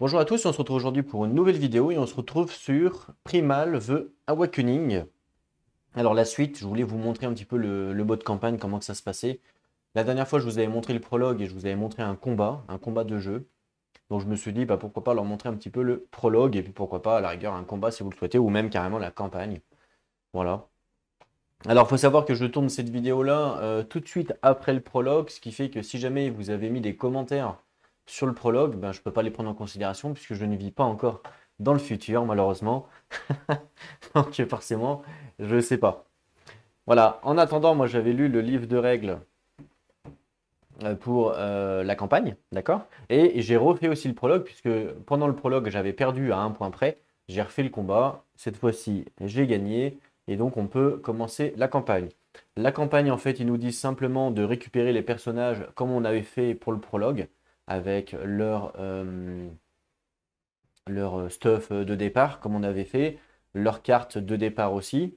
Bonjour à tous, on se retrouve aujourd'hui pour une nouvelle vidéo et on se retrouve sur Primal The Awakening. Alors la suite, je voulais vous montrer un petit peu le mode campagne, comment que ça se passait. La dernière fois, je vous avais montré le prologue et je vous avais montré un combat de jeu. Donc je me suis dit, bah, pourquoi pas leur montrer un petit peu le prologue et puis pourquoi pas à la rigueur un combat si vous le souhaitez ou même carrément la campagne. Voilà. Alors il faut savoir que je tourne cette vidéo-là tout de suite après le prologue, ce qui fait que si jamais vous avez mis des commentaires sur le prologue, ben, je ne peux pas les prendre en considération puisque je ne vis pas encore dans le futur malheureusement. Donc forcément, je ne sais pas. Voilà, en attendant, moi j'avais lu le livre de règles pour la campagne, d'accord? Et j'ai refait aussi le prologue puisque pendant le prologue j'avais perdu à un point près. J'ai refait le combat, cette fois-ci j'ai gagné et donc on peut commencer la campagne. La campagne en fait ils nous disent simplement de récupérer les personnages comme on avait fait pour le prologue avec leur stuff de départ comme on avait fait, leur carte de départ aussi.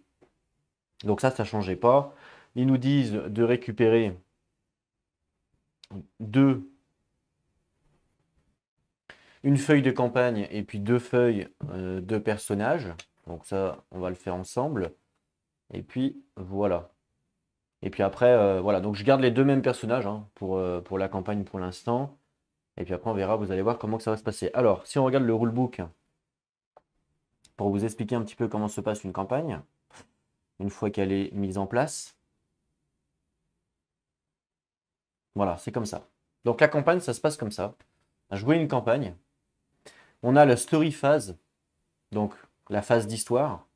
Donc ça ne changeait pas. Ils nous disent de récupérer deux une feuille de campagne et puis deux feuilles de personnages. Donc ça, on va le faire ensemble. Et puis voilà. Et puis après, voilà. Donc je garde les deux mêmes personnages hein, pour la campagne pour l'instant. Et puis après, on verra, vous allez voir comment que ça va se passer. Alors, si on regarde le rulebook, pour vous expliquer un petit peu comment se passe une campagne, une fois qu'elle est mise en place. Voilà, c'est comme ça. Donc la campagne, ça se passe comme ça. Jouer une campagne. On a la story phase, donc la phase d'histoire.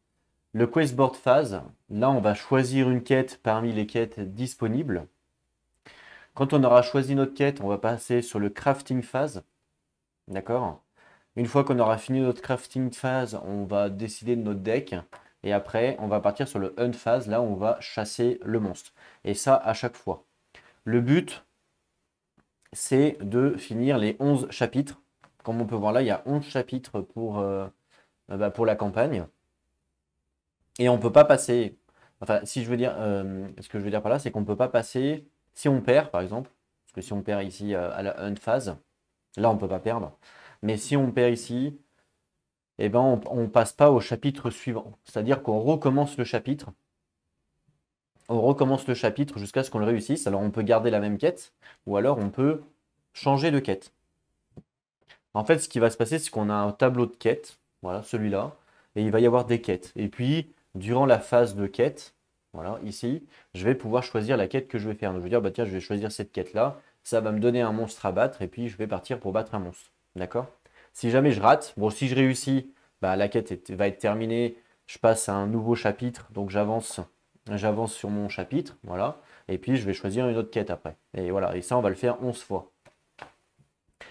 Le questboard phase, là on va choisir une quête parmi les quêtes disponibles. Quand on aura choisi notre quête, on va passer sur le crafting phase. D'accord? Une fois qu'on aura fini notre crafting phase, on va décider de notre deck. Et après, on va partir sur le hunt phase, là où on va chasser le monstre. Et ça à chaque fois. Le but, c'est de finir les 11 chapitres. Comme on peut voir là, il y a 11 chapitres pour la campagne. Et on ne peut pas passer. Enfin, si je veux dire, ce que je veux dire par là, c'est qu'on ne peut pas passer. Si on perd, par exemple, parce que si on perd ici à la hunt phase, là on ne peut pas perdre. Mais si on perd ici, eh ben, on ne passe pas au chapitre suivant. C'est-à-dire qu'on recommence le chapitre. On recommence le chapitre jusqu'à ce qu'on le réussisse. Alors on peut garder la même quête, ou alors on peut changer de quête. En fait, ce qui va se passer, c'est qu'on a un tableau de quêtes, voilà, celui-là, et il va y avoir des quêtes. Et puis, durant la phase de quête, voilà, ici, je vais pouvoir choisir la quête que je vais faire. Donc, je vais dire, bah, tiens, je vais choisir cette quête-là, ça va me donner un monstre à battre, et puis je vais partir pour battre un monstre. D'accord? Si jamais je rate, bon, si je réussis, bah, la quête va être terminée, je passe à un nouveau chapitre, donc j'avance sur mon chapitre, voilà, et puis je vais choisir une autre quête après. Et voilà, et ça, on va le faire 11 fois.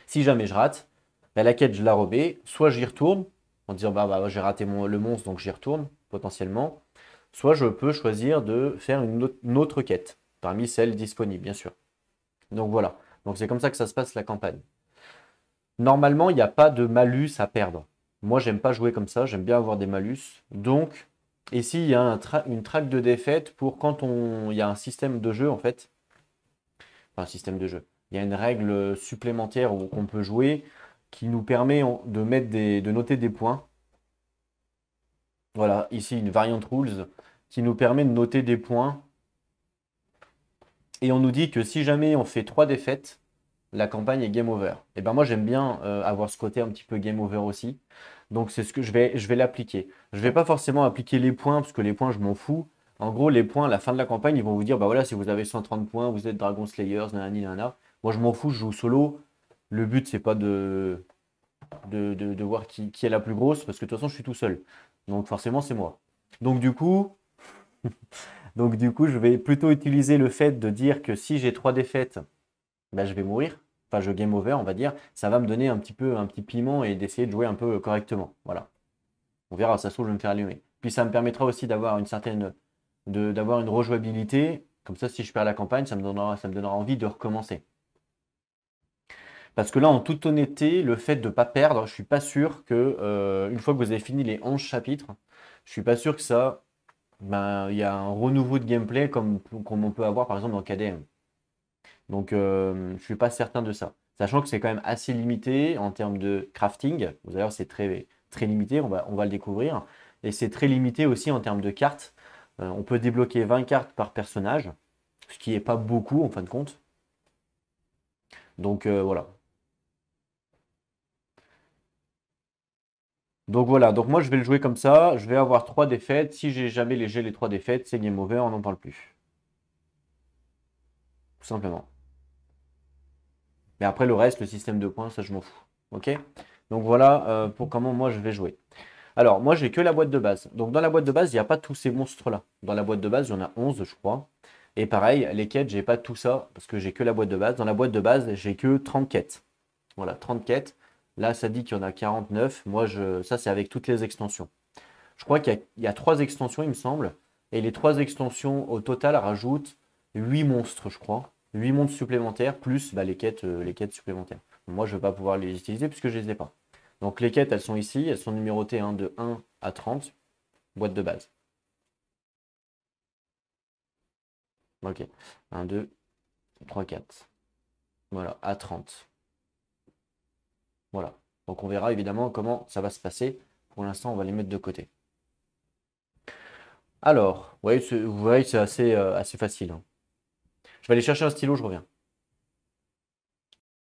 Si jamais je rate, bah, la quête, je la remets. Soit j'y retourne, en disant bah, j'ai raté le monstre, donc j'y retourne, potentiellement. Soit je peux choisir de faire une autre quête, parmi celles disponibles, bien sûr. Donc voilà. Donc c'est comme ça que ça se passe la campagne. Normalement, il n'y a pas de malus à perdre. Moi, j'aime pas jouer comme ça, j'aime bien avoir des malus. Donc, ici, il y a une track de défaite pour quand il y a un système de jeu, en fait. Enfin, un système de jeu. Il y a une règle supplémentaire qu'on peut jouer qui nous permet de noter des points. Voilà, ici une variant rules qui nous permet de noter des points. Et on nous dit que si jamais on fait 3 défaites, la campagne est game over. Et ben moi j'aime bien avoir ce côté un petit peu game over aussi. Donc c'est ce que je vais l'appliquer. Je ne vais pas forcément appliquer les points, parce que les points je m'en fous. En gros, les points, à la fin de la campagne, ils vont vous dire, bah voilà, si vous avez 130 points, vous êtes Dragon Slayers, nanani, nanana. Moi je m'en fous, je joue solo. Le but, c'est pas de voir qui est la plus grosse, parce que de toute façon, je suis tout seul. Donc forcément, c'est moi. Donc du coup, je vais plutôt utiliser le fait de dire que si j'ai 3 défaites, ben, je vais mourir. Enfin, je game over, on va dire. Ça va me donner un petit piment et d'essayer de jouer un peu correctement. Voilà. On verra, ça se trouve, je vais me faire allumer. Puis ça me permettra aussi d'avoir une rejouabilité. Comme ça, si je perds la campagne, ça me donnera envie de recommencer. Parce que là, en toute honnêteté, le fait de ne pas perdre, je suis pas sûr que, une fois que vous avez fini les 11 chapitres, je suis pas sûr que ça, ben, il y a un renouveau de gameplay comme on peut avoir par exemple dans KDM. Donc, je suis pas certain de ça. Sachant que c'est quand même assez limité en termes de crafting. Vous allez voir, c'est très, très limité, on va le découvrir. Et c'est très limité aussi en termes de cartes. On peut débloquer 20 cartes par personnage, ce qui n'est pas beaucoup en fin de compte. Donc voilà. Donc voilà, donc moi je vais le jouer comme ça. Je vais avoir 3 défaites. Si j'ai jamais les 3 défaites, c'est game over, on n'en parle plus. Tout simplement. Mais après le reste, le système de points, ça je m'en fous. Ok? Donc voilà pour comment moi je vais jouer. Alors, moi, j'ai que la boîte de base. Donc, dans la boîte de base, il n'y a pas tous ces monstres-là. Dans la boîte de base, il y en a 11, je crois. Et pareil, les quêtes, j'ai pas tout ça parce que j'ai que la boîte de base. Dans la boîte de base, j'ai que 30 quêtes. Voilà, 30 quêtes. Là, ça dit qu'il y en a 49. Moi, ça, c'est avec toutes les extensions. Je crois qu'il y a 3 extensions, il me semble. Et les 3 extensions, au total, rajoutent 8 monstres, je crois. 8 monstres supplémentaires, plus bah, les quêtes supplémentaires. Moi, je ne vais pas pouvoir les utiliser puisque je ne les ai pas. Donc les quêtes, elles sont ici, elles sont numérotées de 1 à 30, boîte de base. Ok, 1, 2, 3, 4. Voilà, à 30. Voilà. Donc on verra évidemment comment ça va se passer. Pour l'instant, on va les mettre de côté. Alors, vous voyez, c'est assez facile, hein. Je vais aller chercher un stylo, je reviens.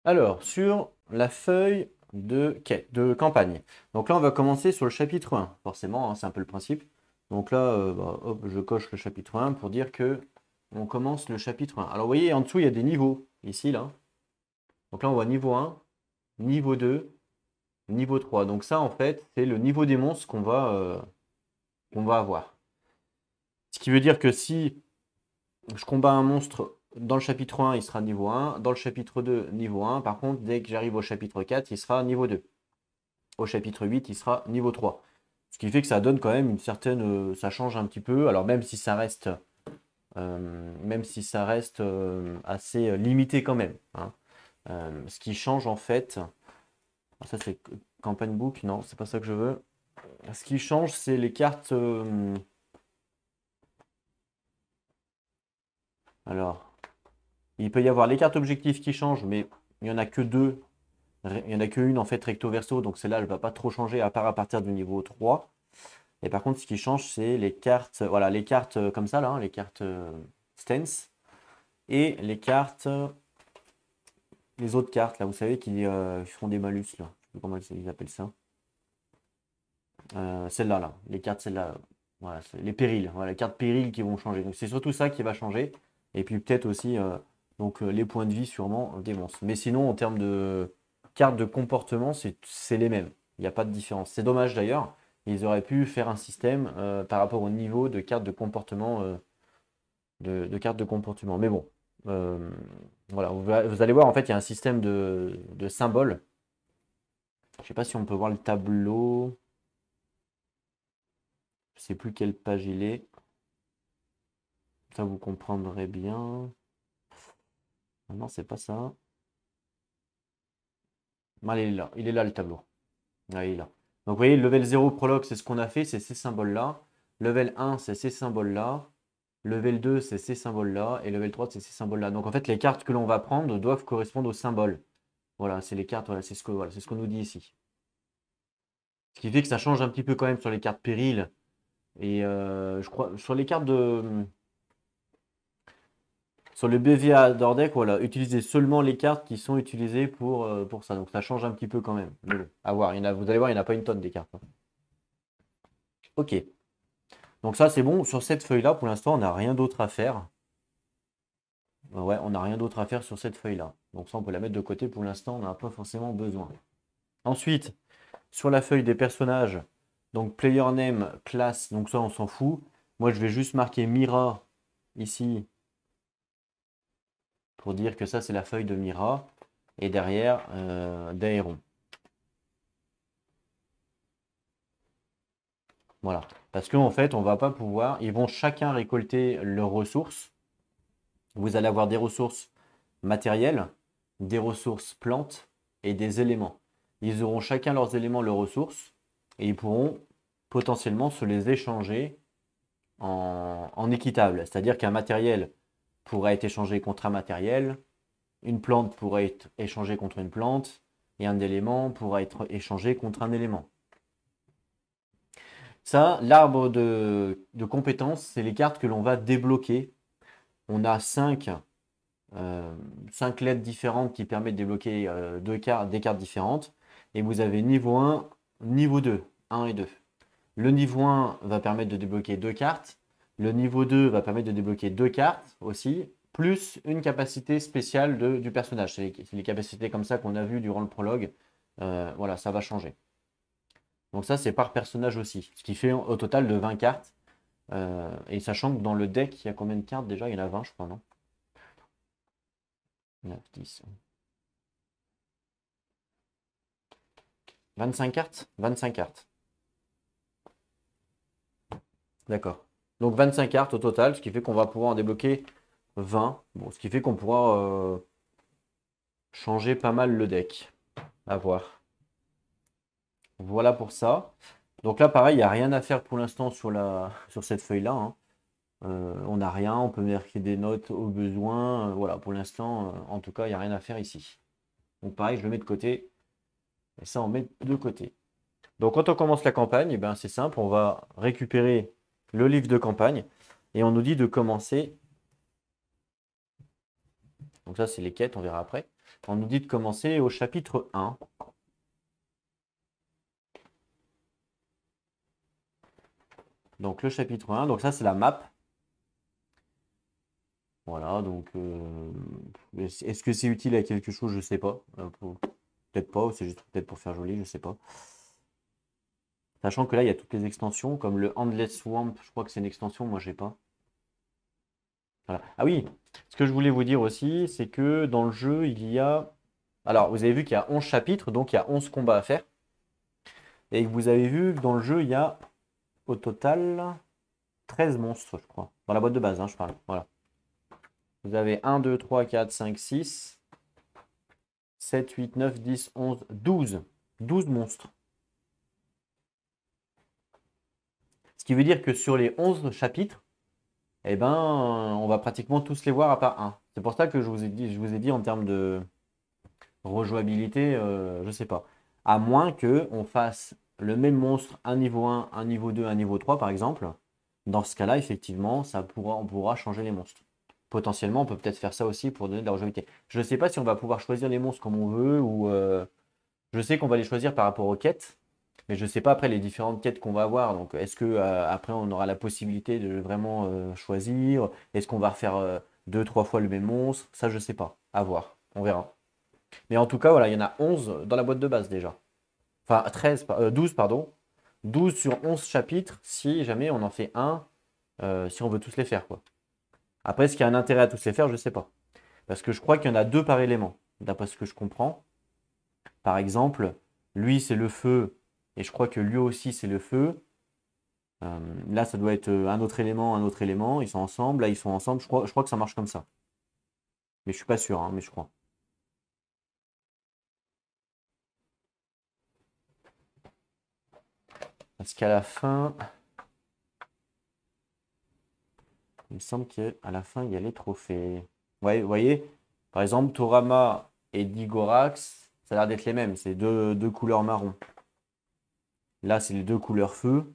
Alors, sur la feuille de campagne. Donc là, on va commencer sur le chapitre 1. Forcément, hein, c'est un peu le principe. Donc là, hop, je coche le chapitre 1 pour dire que on commence le chapitre 1. Alors, vous voyez, en dessous, il y a des niveaux. Ici, là. Donc là, on voit niveau 1, niveau 2, niveau 3. Donc ça, en fait, c'est le niveau des monstres qu'on va avoir. Ce qui veut dire que si je combats un monstre dans le chapitre 1, il sera niveau 1. Dans le chapitre 2, niveau 1. Par contre, dès que j'arrive au chapitre 4, il sera niveau 2. Au chapitre 8, il sera niveau 3. Ce qui fait que ça donne quand même une certaine... ça change un petit peu. Alors même si ça reste, assez limité quand même, hein. Ce qui change en fait... Ça c'est campagne book, non, c'est pas ça que je veux. Ce qui change, c'est les cartes... alors, il peut y avoir les cartes objectifs qui changent, mais il n'y en a que deux. Il n'y en a qu'une en fait recto verso, donc celle-là, elle ne va pas trop changer à part à partir du niveau 3. Et par contre, ce qui change, c'est les cartes, voilà, les cartes comme ça, là, hein, les cartes stance, et les cartes, les autres cartes, là, vous savez, qui font des malus, là. Je sais plus comment ils appellent ça. Celles-là, là, les cartes, celles-là, voilà, les périls, voilà, les cartes périls qui vont changer. Donc c'est surtout ça qui va changer. Et puis peut-être aussi les points de vie sûrement des monstres. Mais sinon, en termes de cartes de comportement, c'est les mêmes. Il n'y a pas de différence. C'est dommage d'ailleurs. Ils auraient pu faire un système par rapport au niveau de cartes de comportement, de cartes de comportement. Mais bon, voilà, vous allez voir, en fait, il y a un système de symboles. Je ne sais pas si on peut voir le tableau. Je ne sais plus quelle page il est. Ça, vous comprendrez bien. Ah non, c'est pas ça. Ah, il est là le tableau. Ah, il est là. Donc vous voyez, level 0 prologue, c'est ce qu'on a fait, c'est ces symboles-là. Level 1, c'est ces symboles-là. Level 2, c'est ces symboles-là. Et level 3, c'est ces symboles-là. Donc en fait, les cartes que l'on va prendre doivent correspondre aux symboles. Voilà, c'est les cartes, voilà, c'est ce qu'on nous dit ici. Ce qui fait que ça change un petit peu quand même sur les cartes périls. Et je crois, sur les cartes de... Sur le BVA d'Ordeck, voilà, utilisez seulement les cartes qui sont utilisées pour ça. Donc ça change un petit peu quand même. Mais bon, à voir. Vous allez voir, il n'y en a pas une tonne des cartes, hein. Ok. Donc ça, c'est bon. Sur cette feuille-là, pour l'instant, on n'a rien d'autre à faire. Ouais, on n'a rien d'autre à faire sur cette feuille-là. Donc ça, on peut la mettre de côté. Pour l'instant, on n'a pas forcément besoin. Ensuite, sur la feuille des personnages, donc player name, classe, donc ça, on s'en fout. Moi, je vais juste marquer Mira ici pour dire que ça, c'est la feuille de Mira. Et derrière, Daeron. Voilà. Parce qu'en fait, on va pas pouvoir. Ils vont chacun récolter leurs ressources. Vous allez avoir des ressources matérielles, des ressources plantes et des éléments. Ils auront chacun leurs éléments, leurs ressources, et ils pourront potentiellement se les échanger en équitable. C'est-à-dire qu'un matériel pourra être échangé contre un matériel, une plante pourrait être échangée contre une plante et un élément pourra être échangé contre un élément. Ça, l'arbre de compétences, c'est les cartes que l'on va débloquer. On a 5 lettres différentes qui permettent de débloquer des cartes différentes. Et vous avez niveau 1, niveau 2, 1 et 2. Le niveau 1 va permettre de débloquer 2 cartes. Le niveau 2 va permettre de débloquer 2 cartes aussi, plus une capacité spéciale du personnage. C'est les capacités comme ça qu'on a vues durant le prologue. Voilà, ça va changer. Donc ça, c'est par personnage aussi, ce qui fait au total de 20 cartes. Et sachant que dans le deck, il y a combien de cartes déjà? Il y en a 20, je crois, non? 9, 10. 25 cartes? 25 cartes. D'accord. Donc 25 cartes au total, ce qui fait qu'on va pouvoir en débloquer 20. Bon, ce qui fait qu'on pourra changer pas mal le deck. À voir. Voilà pour ça. Donc là, pareil, il n'y a rien à faire pour l'instant sur cette feuille-là, hein. On n'a rien, on peut marquer des notes au besoin. Voilà, pour l'instant, en tout cas, il n'y a rien à faire ici. Donc pareil, je le mets de côté. Et ça, on met de côté. Donc quand on commence la campagne, eh ben, c'est simple, on va récupérer le livre de campagne. Et on nous dit de commencer. Donc ça, c'est les quêtes, on verra après. On nous dit de commencer au chapitre 1. Donc le chapitre 1, donc ça c'est la map. Voilà, donc est-ce que c'est utile à quelque chose? Je ne sais pas. Peut-être pas, ou c'est juste peut-être pour faire joli, je ne sais pas. Sachant que là, il y a toutes les extensions, comme le Endless Swamp, je crois que c'est une extension, moi j'ai pas. Voilà. Ah oui, ce que je voulais vous dire aussi, c'est que dans le jeu, il y a... Alors, vous avez vu qu'il y a 11 chapitres, donc il y a 11 combats à faire. Et que vous avez vu que dans le jeu, il y a au total 13 monstres, je crois. Dans la boîte de base, hein, je parle. Voilà. Vous avez 1, 2, 3, 4, 5, 6, 7, 8, 9, 10, 11, 12. 12 monstres. Ce qui veut dire que sur les 11 chapitres, eh ben, on va pratiquement tous les voir à part un. C'est pour ça que je vous ai dit en termes de rejouabilité, je ne sais pas. À moins qu'on fasse le même monstre, un niveau 1, un niveau 2, un niveau 3 par exemple. Dans ce cas-là, effectivement, on pourra changer les monstres. Potentiellement, on peut peut-être faire ça aussi pour donner de la rejouabilité. Je ne sais pas si on va pouvoir choisir les monstres comme on veut ou je sais qu'on va les choisir par rapport aux quêtes, mais je ne sais pas après les différentes quêtes qu'on va avoir. Donc, est-ce que après on aura la possibilité de vraiment choisir? Est-ce qu'on va refaire 2, 3 fois le même monstre? Ça, je ne sais pas. À voir. On verra. Mais en tout cas, voilà, il y en a 11 dans la boîte de base déjà. Enfin, 12, pardon. 12 sur 11 chapitres si jamais on en fait un, si on veut tous les faire, quoi. Après, est-ce qu'il y a un intérêt à tous les faire? Je ne sais pas. Parce que je crois qu'il y en a 2 par élément, d'après ce que je comprends. Par exemple, lui, c'est le feu, et je crois que lui aussi, c'est le feu. Là, ça doit être un autre élément. Ils sont ensemble. Là, ils sont ensemble. Je crois que ça marche comme ça. Mais je suis pas sûr, hein, mais je crois. Parce qu'à la fin, il me semble qu'à la fin, il y a les trophées. Ouais, vous voyez, par exemple, Torama et Digorax, ça a l'air d'être les mêmes. C'est deux couleurs marron. Là, c'est les 2 couleurs feu. Vous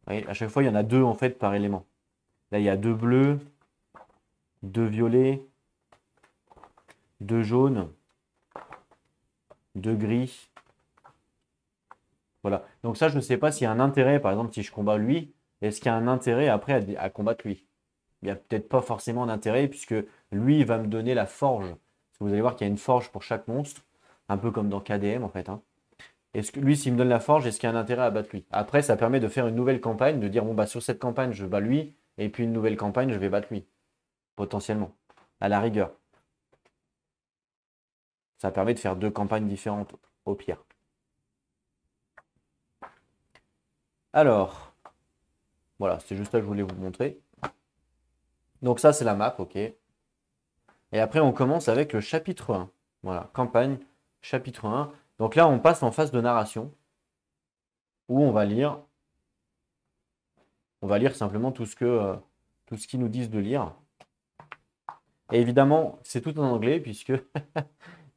voyez, à chaque fois, il y en a 2 en fait par élément. Là, il y a 2 bleus, 2 violets, 2 jaunes, 2 gris. Voilà. Donc ça, je ne sais pas s'il y a un intérêt, par exemple, si je combats lui, est-ce qu'il y a un intérêt après à combattre lui? Il n'y a peut-être pas forcément d'intérêt, puisque lui, il va me donner la forge. Parce que vous allez voir qu'il y a une forge pour chaque monstre, un peu comme dans KDM en fait, hein. Est-ce que lui, s'il me donne la forge, est-ce qu'il y a un intérêt à battre lui? Après, ça permet de faire une nouvelle campagne, de dire, bon, bah sur cette campagne, je bats lui, et puis une nouvelle campagne, je vais battre lui, potentiellement, à la rigueur. Ça permet de faire 2 campagnes différentes, au pire. Alors, voilà, c'est juste ça que je voulais vous montrer. Donc ça, c'est la map, ok. Et après, on commence avec le chapitre 1. Voilà, campagne, chapitre 1. Donc là, on passe en phase de narration, où on va lire simplement tout ce qu'ils nous disent de lire. Et évidemment, c'est tout en anglais puisque,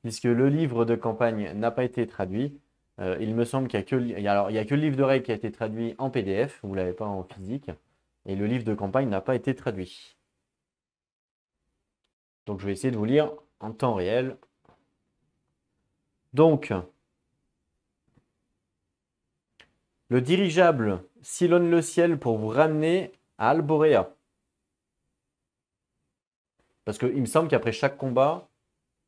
puisque le livre de campagne n'a pas été traduit. Il me semble qu'il n'y a que, alors, il y a que le livre de règles qui a été traduit en PDF, vous ne l'avez pas en physique, et le livre de campagne n'a pas été traduit. Donc je vais essayer de vous lire en temps réel. Donc, le dirigeable sillonne le ciel pour vous ramener à Alborea. Parce qu'il me semble qu'après chaque combat,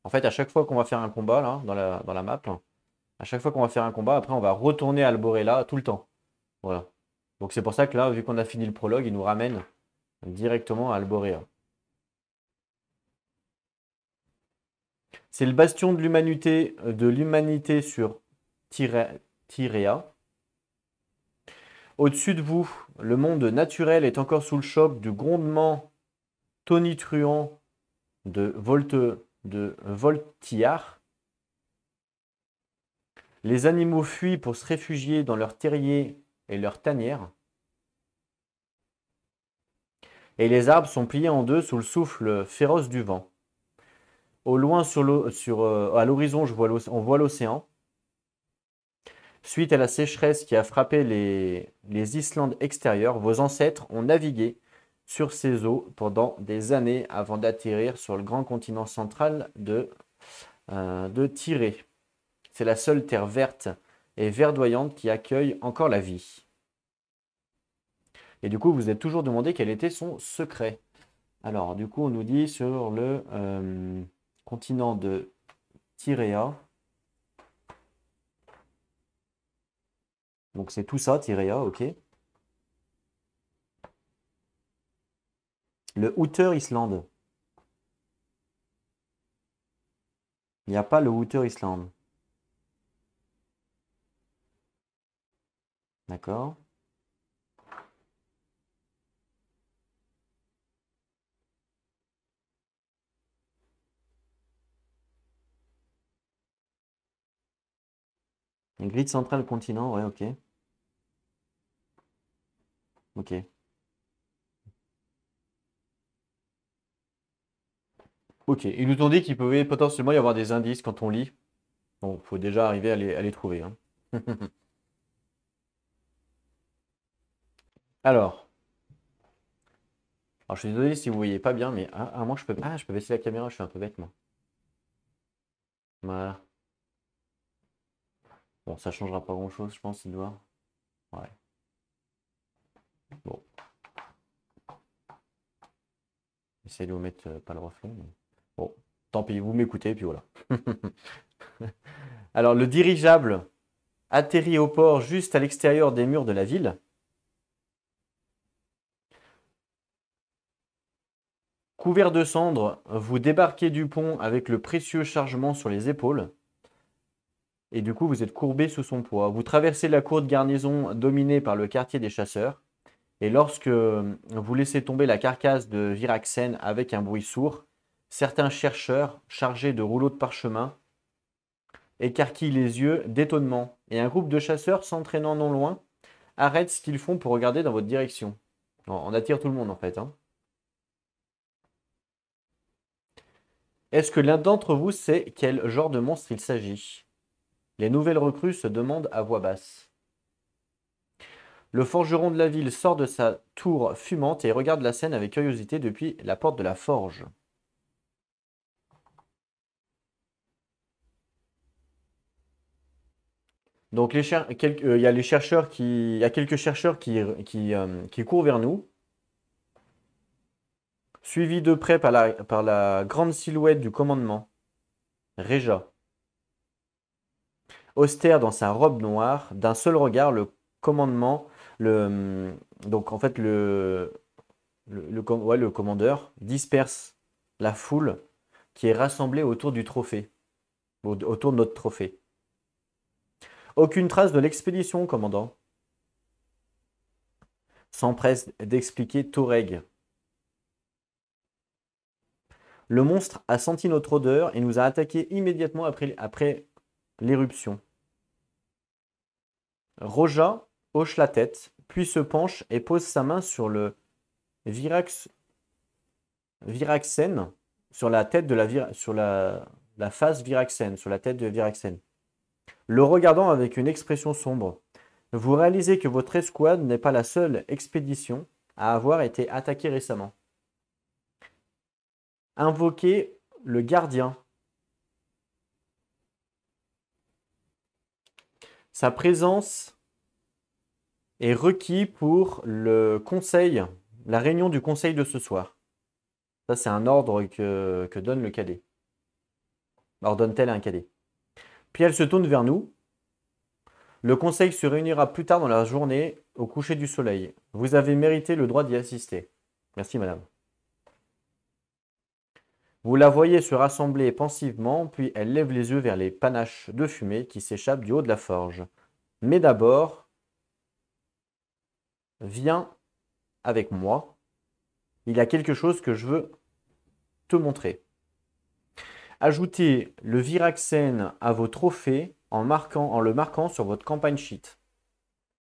en fait, à chaque fois qu'on va faire un combat là, dans la map, à chaque fois qu'on va faire un combat, après on va retourner à Alborella tout le temps. Voilà. Donc c'est pour ça que là, vu qu'on a fini le prologue, il nous ramène directement à Alborea. C'est le bastion de l'humanité sur Tyrea. Au-dessus de vous, le monde naturel est encore sous le choc du grondement tonitruant de Voltillard. Les animaux fuient pour se réfugier dans leurs terriers et leurs tanières. Et les arbres sont pliés en deux sous le souffle féroce du vent. Au loin, à l'horizon, on voit l'océan. Suite à la sécheresse qui a frappé les Islandes extérieures, vos ancêtres ont navigué sur ces eaux pendant des années avant d'atterrir sur le grand continent central de Tirée. C'est la seule terre verte et verdoyante qui accueille encore la vie. Et du coup, vous vous êtes toujours demandé quel était son secret. Alors, du coup, on nous dit sur le continent de Tyréa. Donc, c'est tout ça, Tyréa, ok. Le Outer Island. Il n'y a pas le Outer Island. D'accord. Une grille centrale continent, ouais, ok. Ok. Ok. Ils nous ont dit qu'il pouvait potentiellement y avoir des indices quand on lit. Bon, faut déjà arriver à les trouver, hein. Alors, je suis désolé si vous voyez pas bien, mais moi je peux baisser la caméra, je suis un peu bête moi. Voilà. Bon, ça changera pas grand-chose, je pense, il doit. Ouais. Bon, essayez de vous mettre pas le reflet. Bon, tant pis, vous m'écoutez, puis voilà. Alors, le dirigeable atterrit au port juste à l'extérieur des murs de la ville. Couvert de cendres, vous débarquez du pont avec le précieux chargement sur les épaules. Et du coup, vous êtes courbé sous son poids. Vous traversez la cour de garnison dominée par le quartier des chasseurs. Et lorsque vous laissez tomber la carcasse de Viraxen avec un bruit sourd, certains chercheurs chargés de rouleaux de parchemin écarquillent les yeux d'étonnement. Et un groupe de chasseurs s'entraînant non loin arrête ce qu'ils font pour regarder dans votre direction. On attire tout le monde en fait, hein. Est-ce que l'un d'entre vous sait quel genre de monstre il s'agit? Les nouvelles recrues se demandent à voix basse. Le forgeron de la ville sort de sa tour fumante et regarde la scène avec curiosité depuis la porte de la forge. Donc il y a il y a quelques chercheurs qui courent vers nous, suivis de près par la grande silhouette du commandement, Réja. Austère dans sa robe noire, d'un seul regard, le commandement, donc en fait le commandeur disperse la foule qui est rassemblée autour du trophée, autour de notre trophée. Aucune trace de l'expédition, commandant, s'empresse d'expliquer Toreg. Le monstre a senti notre odeur et nous a attaqués immédiatement après l'éruption. Roja hoche la tête, puis se penche et pose sa main sur le Viraxen sur la tête de la face Viraxen, sur la tête de Viraxen. Le regardant avec une expression sombre, vous réalisez que votre escouade n'est pas la seule expédition à avoir été attaquée récemment. Invoquez le gardien. Sa présence est requise pour le conseil, la réunion du conseil de ce soir. Ça, c'est un ordre que donne le cadet. Ordonne-t-elle à un cadet. Puis elle se tourne vers nous. Le conseil se réunira plus tard dans la journée, au coucher du soleil. Vous avez mérité le droit d'y assister. Merci, madame. Vous la voyez se rassembler pensivement, puis elle lève les yeux vers les panaches de fumée qui s'échappent du haut de la forge. Mais d'abord, viens avec moi. Il y a quelque chose que je veux te montrer. Ajoutez le Viraxen à vos trophées en le marquant sur votre campagne sheet.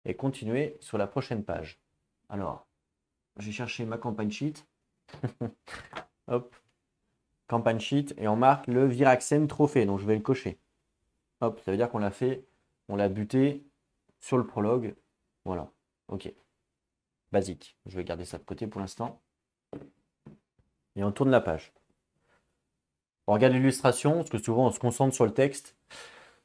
Et continuez sur la prochaine page. Alors, je vais chercher ma campagne sheet. Hop. Campagne sheet. Et on marque le Viraxen trophée. Donc, je vais le cocher. Hop, ça veut dire qu'on l'a fait. On l'a buté sur le prologue. Voilà. Ok. Basique. Je vais garder ça de côté pour l'instant. Et on tourne la page. On regarde l'illustration, parce que souvent on se concentre sur le texte.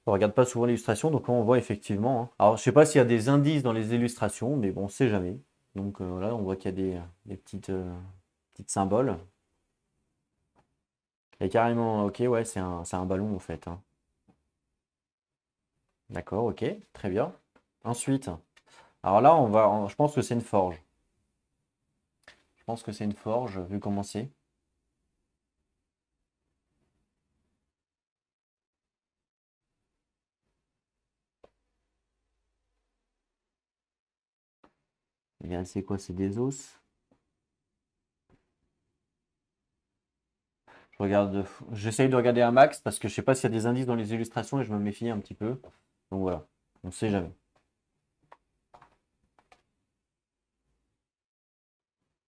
On ne regarde pas souvent l'illustration, donc on voit effectivement. Hein. Alors, je ne sais pas s'il y a des indices dans les illustrations, mais bon, on ne sait jamais. Donc là, on voit qu'il y a des petites symboles. Et carrément, ok, ouais, c'est un ballon en fait. Hein. D'accord, ok, très bien. Ensuite, alors là, je pense que c'est une forge. Je pense que c'est une forge, vu comment c'est. Eh bien, c'est quoi? C'est des os. J'essaye de regarder un max parce que je sais pas s'il y a des indices dans les illustrations et je me méfie un petit peu. Donc voilà, on ne sait jamais.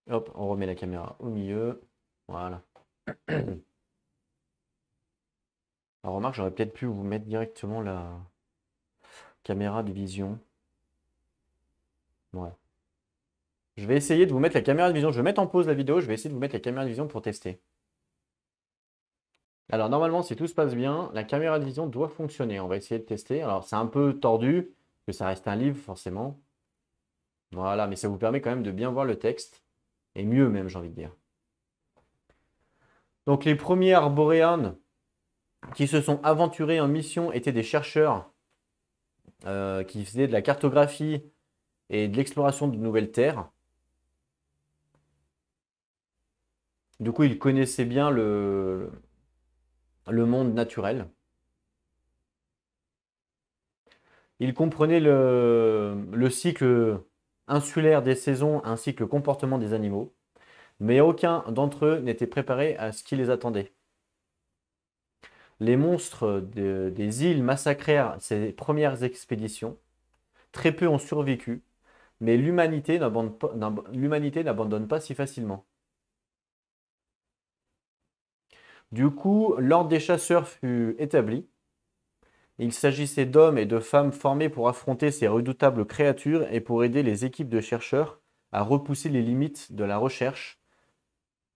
Hop, on remet la caméra au milieu. Voilà. Alors remarque, j'aurais peut-être pu vous mettre directement la caméra de vision. Ouais. Je vais essayer de vous mettre la caméra de vision. Je vais mettre en pause la vidéo. Je vais essayer de vous mettre la caméra de vision pour tester. Alors normalement, si tout se passe bien, la caméra de vision doit fonctionner. On va essayer de tester. Alors c'est un peu tordu, que ça reste un livre forcément. Voilà, mais ça vous permet quand même de bien voir le texte. Et mieux même, j'ai envie de dire. Donc les premiers arboréens qui se sont aventurés en mission étaient des chercheurs qui faisaient de la cartographie et de l'exploration de nouvelles terres. Du coup, ils connaissaient bien le monde naturel. Ils comprenaient le cycle insulaire des saisons ainsi que le comportement des animaux, mais aucun d'entre eux n'était préparé à ce qui les attendait. Les monstres des îles massacrèrent ces premières expéditions. Très peu ont survécu, mais l'humanité n'abandonne pas si facilement. Du coup, l'ordre des chasseurs fut établi. Il s'agissait d'hommes et de femmes formés pour affronter ces redoutables créatures et pour aider les équipes de chercheurs à repousser les limites de la recherche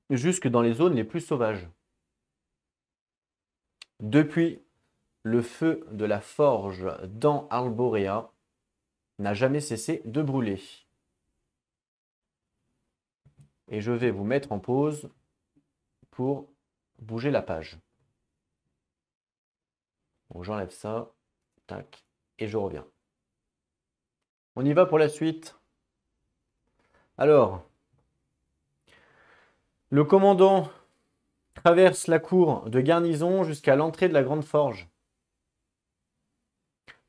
jusque dans les zones les plus sauvages. Depuis, le feu de la forge dans Arborea n'a jamais cessé de brûler. Et je vais vous mettre en pause pour bouger la page. Donc j'enlève ça, tac, et je reviens. On y va pour la suite. Alors, le commandant traverse la cour de garnison jusqu'à l'entrée de la grande forge.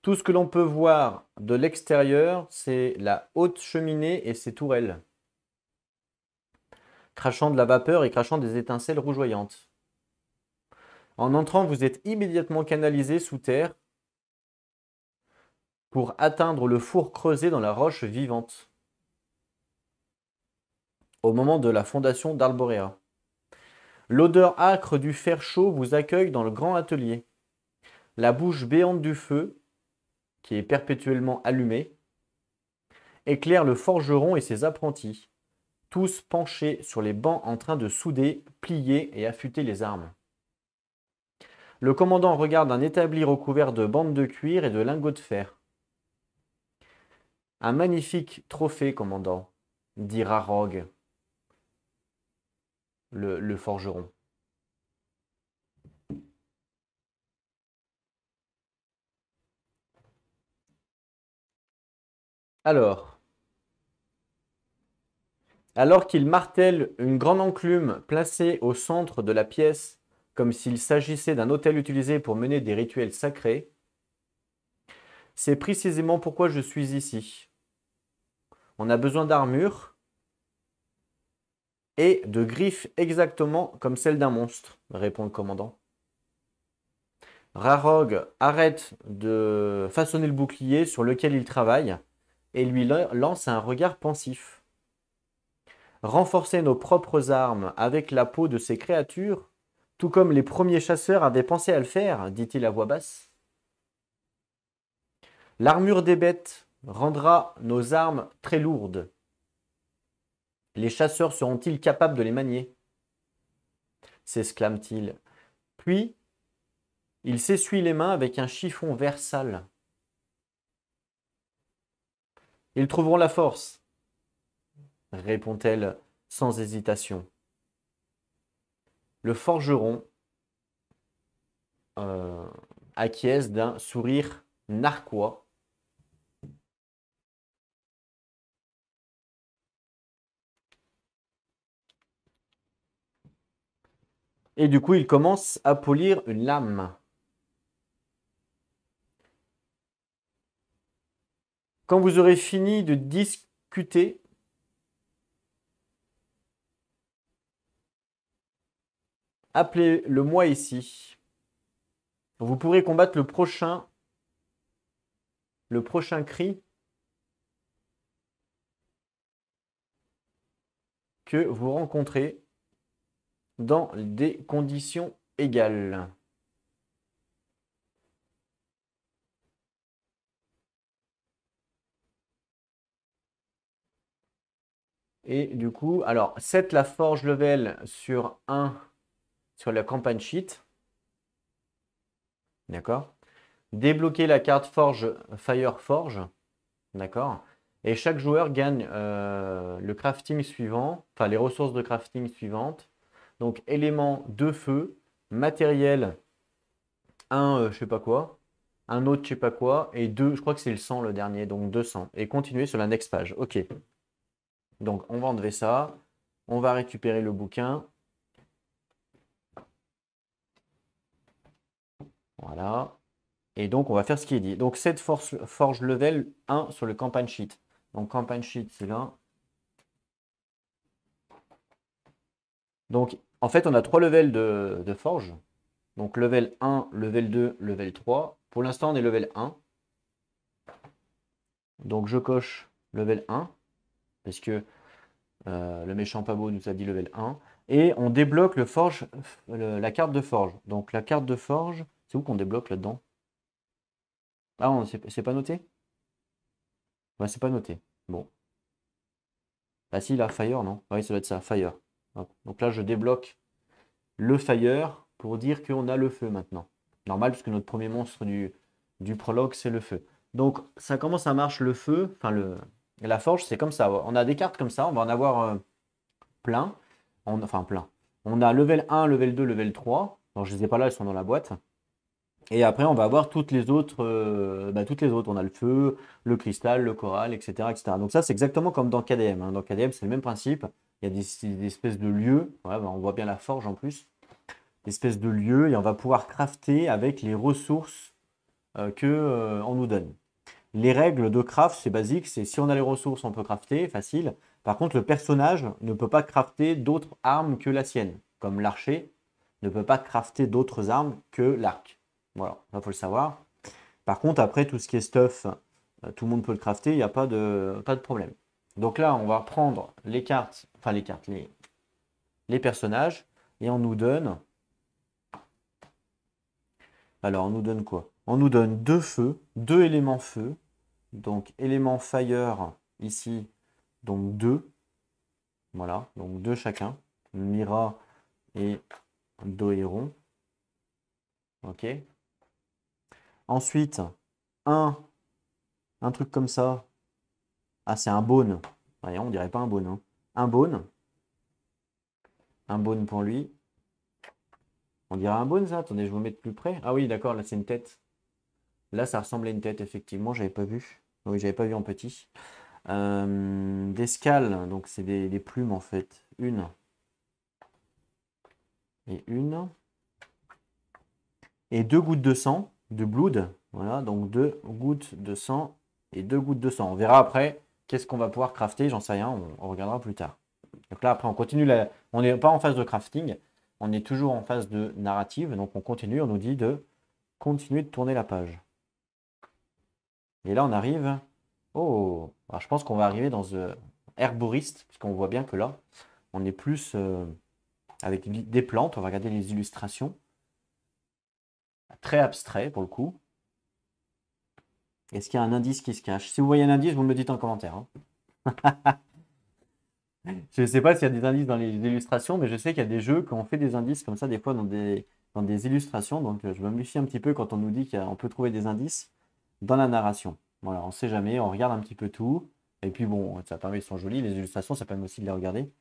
Tout ce que l'on peut voir de l'extérieur, c'est la haute cheminée et ses tourelles, crachant de la vapeur et crachant des étincelles rougeoyantes. En entrant, vous êtes immédiatement canalisé sous terre pour atteindre le four creusé dans la roche vivante au moment de la fondation d'Arborea. L'odeur âcre du fer chaud vous accueille dans le grand atelier. La bouche béante du feu, qui est perpétuellement allumée, éclaire le forgeron et ses apprentis, tous penchés sur les bancs en train de souder, plier et affûter les armes. Le commandant regarde un établi recouvert de bandes de cuir et de lingots de fer. Un magnifique trophée, commandant, dit Rarog, le forgeron. Alors qu'il martèle une grande enclume placée au centre de la pièce, comme s'il s'agissait d'un autel utilisé pour mener des rituels sacrés, c'est précisément pourquoi je suis ici. On a besoin d'armure et de griffes exactement comme celles d'un monstre, répond le commandant. Rarog arrête de façonner le bouclier sur lequel il travaille et lui lance un regard pensif. Renforcer nos propres armes avec la peau de ces créatures, tout comme les premiers chasseurs avaient pensé à le faire, dit-il à voix basse. L'armure des bêtes rendra nos armes très lourdes. Les chasseurs seront-ils capables de les manier? S'exclame-t-il. Puis, il s'essuie les mains avec un chiffon vert sale. Ils trouveront la force, répond-elle sans hésitation. Le forgeron acquiesce d'un sourire narquois. Et du coup, il commence à polir une lame. Quand vous aurez fini de discuter, appelez-le-moi ici. Vous pourrez combattre le prochain cri que vous rencontrez dans des conditions égales. Et du coup, alors, set la forge level sur 1 sur la campagne sheet. D'accord. Débloquer la carte forge Fire Forge. D'accord. Et chaque joueur gagne le crafting suivant, enfin les ressources de crafting suivantes. Donc éléments de feu, matériel, un je sais pas quoi, un autre je sais pas quoi, et deux, je crois que c'est le 100 le dernier, donc 200. Et continuer sur la next page. Ok. Donc on va enlever ça. On va récupérer le bouquin. Voilà. Et donc on va faire ce qui est dit. Donc cette forge level 1 sur le campagne sheet. Donc campagne sheet c'est là. Donc en fait on a 3 levels de forge. Donc level 1, level 2, level 3. Pour l'instant on est level 1. Donc je coche level 1. Parce que le méchant pas beau nous a dit level 1. Et on débloque la carte de forge. Donc la carte de forge, c'est où qu'on débloque là-dedans? Ah, c'est pas noté? Ouais, c'est pas noté. Bon. Ah si, là, Fire, non? Oui, ça doit être ça, Fire. Hop. Donc là, je débloque le Fire pour dire qu'on a le feu maintenant. Normal, puisque notre premier monstre du prologue, c'est le feu. Donc, ça commence à marcher le feu. Enfin, la forge, c'est comme ça. On a des cartes comme ça, on va en avoir plein. Enfin, plein. On a level 1, level 2, level 3. Bon, je ne les ai pas là, elles sont dans la boîte. Et après, on va avoir toutes les autres. On a le feu, le cristal, le coral, etc. etc. Donc ça, c'est exactement comme dans KDM. Hein. Dans KDM, c'est le même principe. Il y a des espèces de lieux. Ouais, on voit bien la forge en plus. Des espèces de lieux. Et on va pouvoir crafter avec les ressources qu'on nous donne. Les règles de craft, c'est basique. C'est si on a les ressources, on peut crafter. Facile. Par contre, le personnage ne peut pas crafter d'autres armes que la sienne. Comme l'archer ne peut pas crafter d'autres armes que l'arc. Voilà, il faut le savoir. Par contre, après, tout ce qui est stuff, tout le monde peut le crafter, il n'y a pas de problème. Donc là, on va prendre les cartes, enfin les cartes, les personnages. Et on nous donne... Alors, on nous donne quoi? On nous donne deux feux, deux éléments feu. Donc, élément fire ici, donc deux. Voilà, donc deux chacun. Mira et Doéron. Ok. Ensuite, un truc comme ça. Ah, c'est un bone. Voyons, on dirait pas un bone. Hein. Un bone. Un bone pour lui. On dirait un bone, ça? Attendez, je vais vous mettre plus près. Ah oui, d'accord, là, c'est une tête. Là, ça ressemble à une tête, effectivement. J'avais pas vu. Oui, j'avais pas vu en petit. Des scales, donc c'est des plumes, en fait. Une. Et une. Et deux gouttes de sang, de blood. Voilà, donc deux gouttes de sang et deux gouttes de sang. On verra après qu'est-ce qu'on va pouvoir crafter, j'en sais rien, on regardera plus tard. Donc là, après, on continue. On n'est pas en phase de crafting, on est toujours en phase de narrative. Donc on continue, on nous dit de continuer de tourner la page. Et là, on arrive... Oh, alors je pense qu'on va arriver dans herboriste, puisqu'on voit bien que là, on est plus avec des plantes. On va regarder les illustrations. Très abstrait pour le coup. Est-ce qu'il y a un indice qui se cache? Si vous voyez un indice, vous me le dites en commentaire. Hein. Je ne sais pas s'il y a des indices dans les illustrations, mais je sais qu'il y a des jeux qui ont fait des indices comme ça, des fois dans des illustrations. Donc je me méfie un petit peu quand on nous dit qu'on peut trouver des indices dans la narration. Voilà, on ne sait jamais, on regarde un petit peu tout. Et puis bon, ça permet, ils sont jolis, les illustrations, ça permet aussi de les regarder.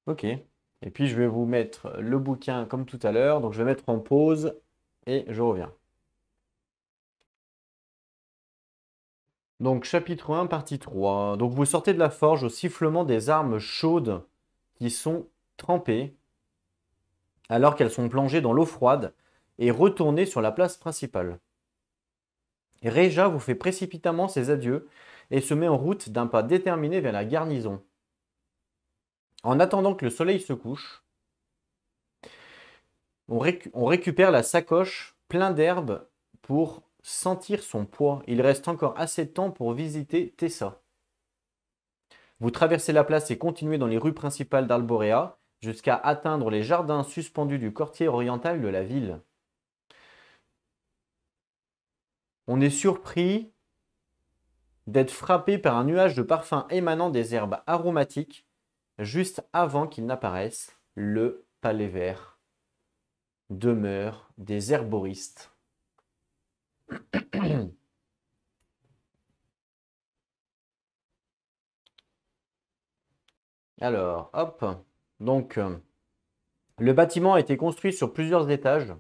Ok. Et puis je vais vous mettre le bouquin comme tout à l'heure. Donc je vais mettre en pause et je reviens. Donc chapitre 1, partie 3. Donc vous sortez de la forge au sifflement des armes chaudes qui sont trempées alors qu'elles sont plongées dans l'eau froide et retournées sur la place principale. Réja vous fait précipitamment ses adieux et se met en route d'un pas déterminé vers la garnison. En attendant que le soleil se couche, on récupère la sacoche plein d'herbe pour sentir son poids. Il reste encore assez de temps pour visiter Tessa. Vous traversez la place et continuez dans les rues principales d'Alborea jusqu'à atteindre les jardins suspendus du quartier oriental de la ville. On est surpris d'être frappé par un nuage de parfum émanant des herbes aromatiques juste avant qu'il n'apparaisse. Le palais vert demeure des herboristes. Alors, hop. Donc, le bâtiment a été construit sur plusieurs étages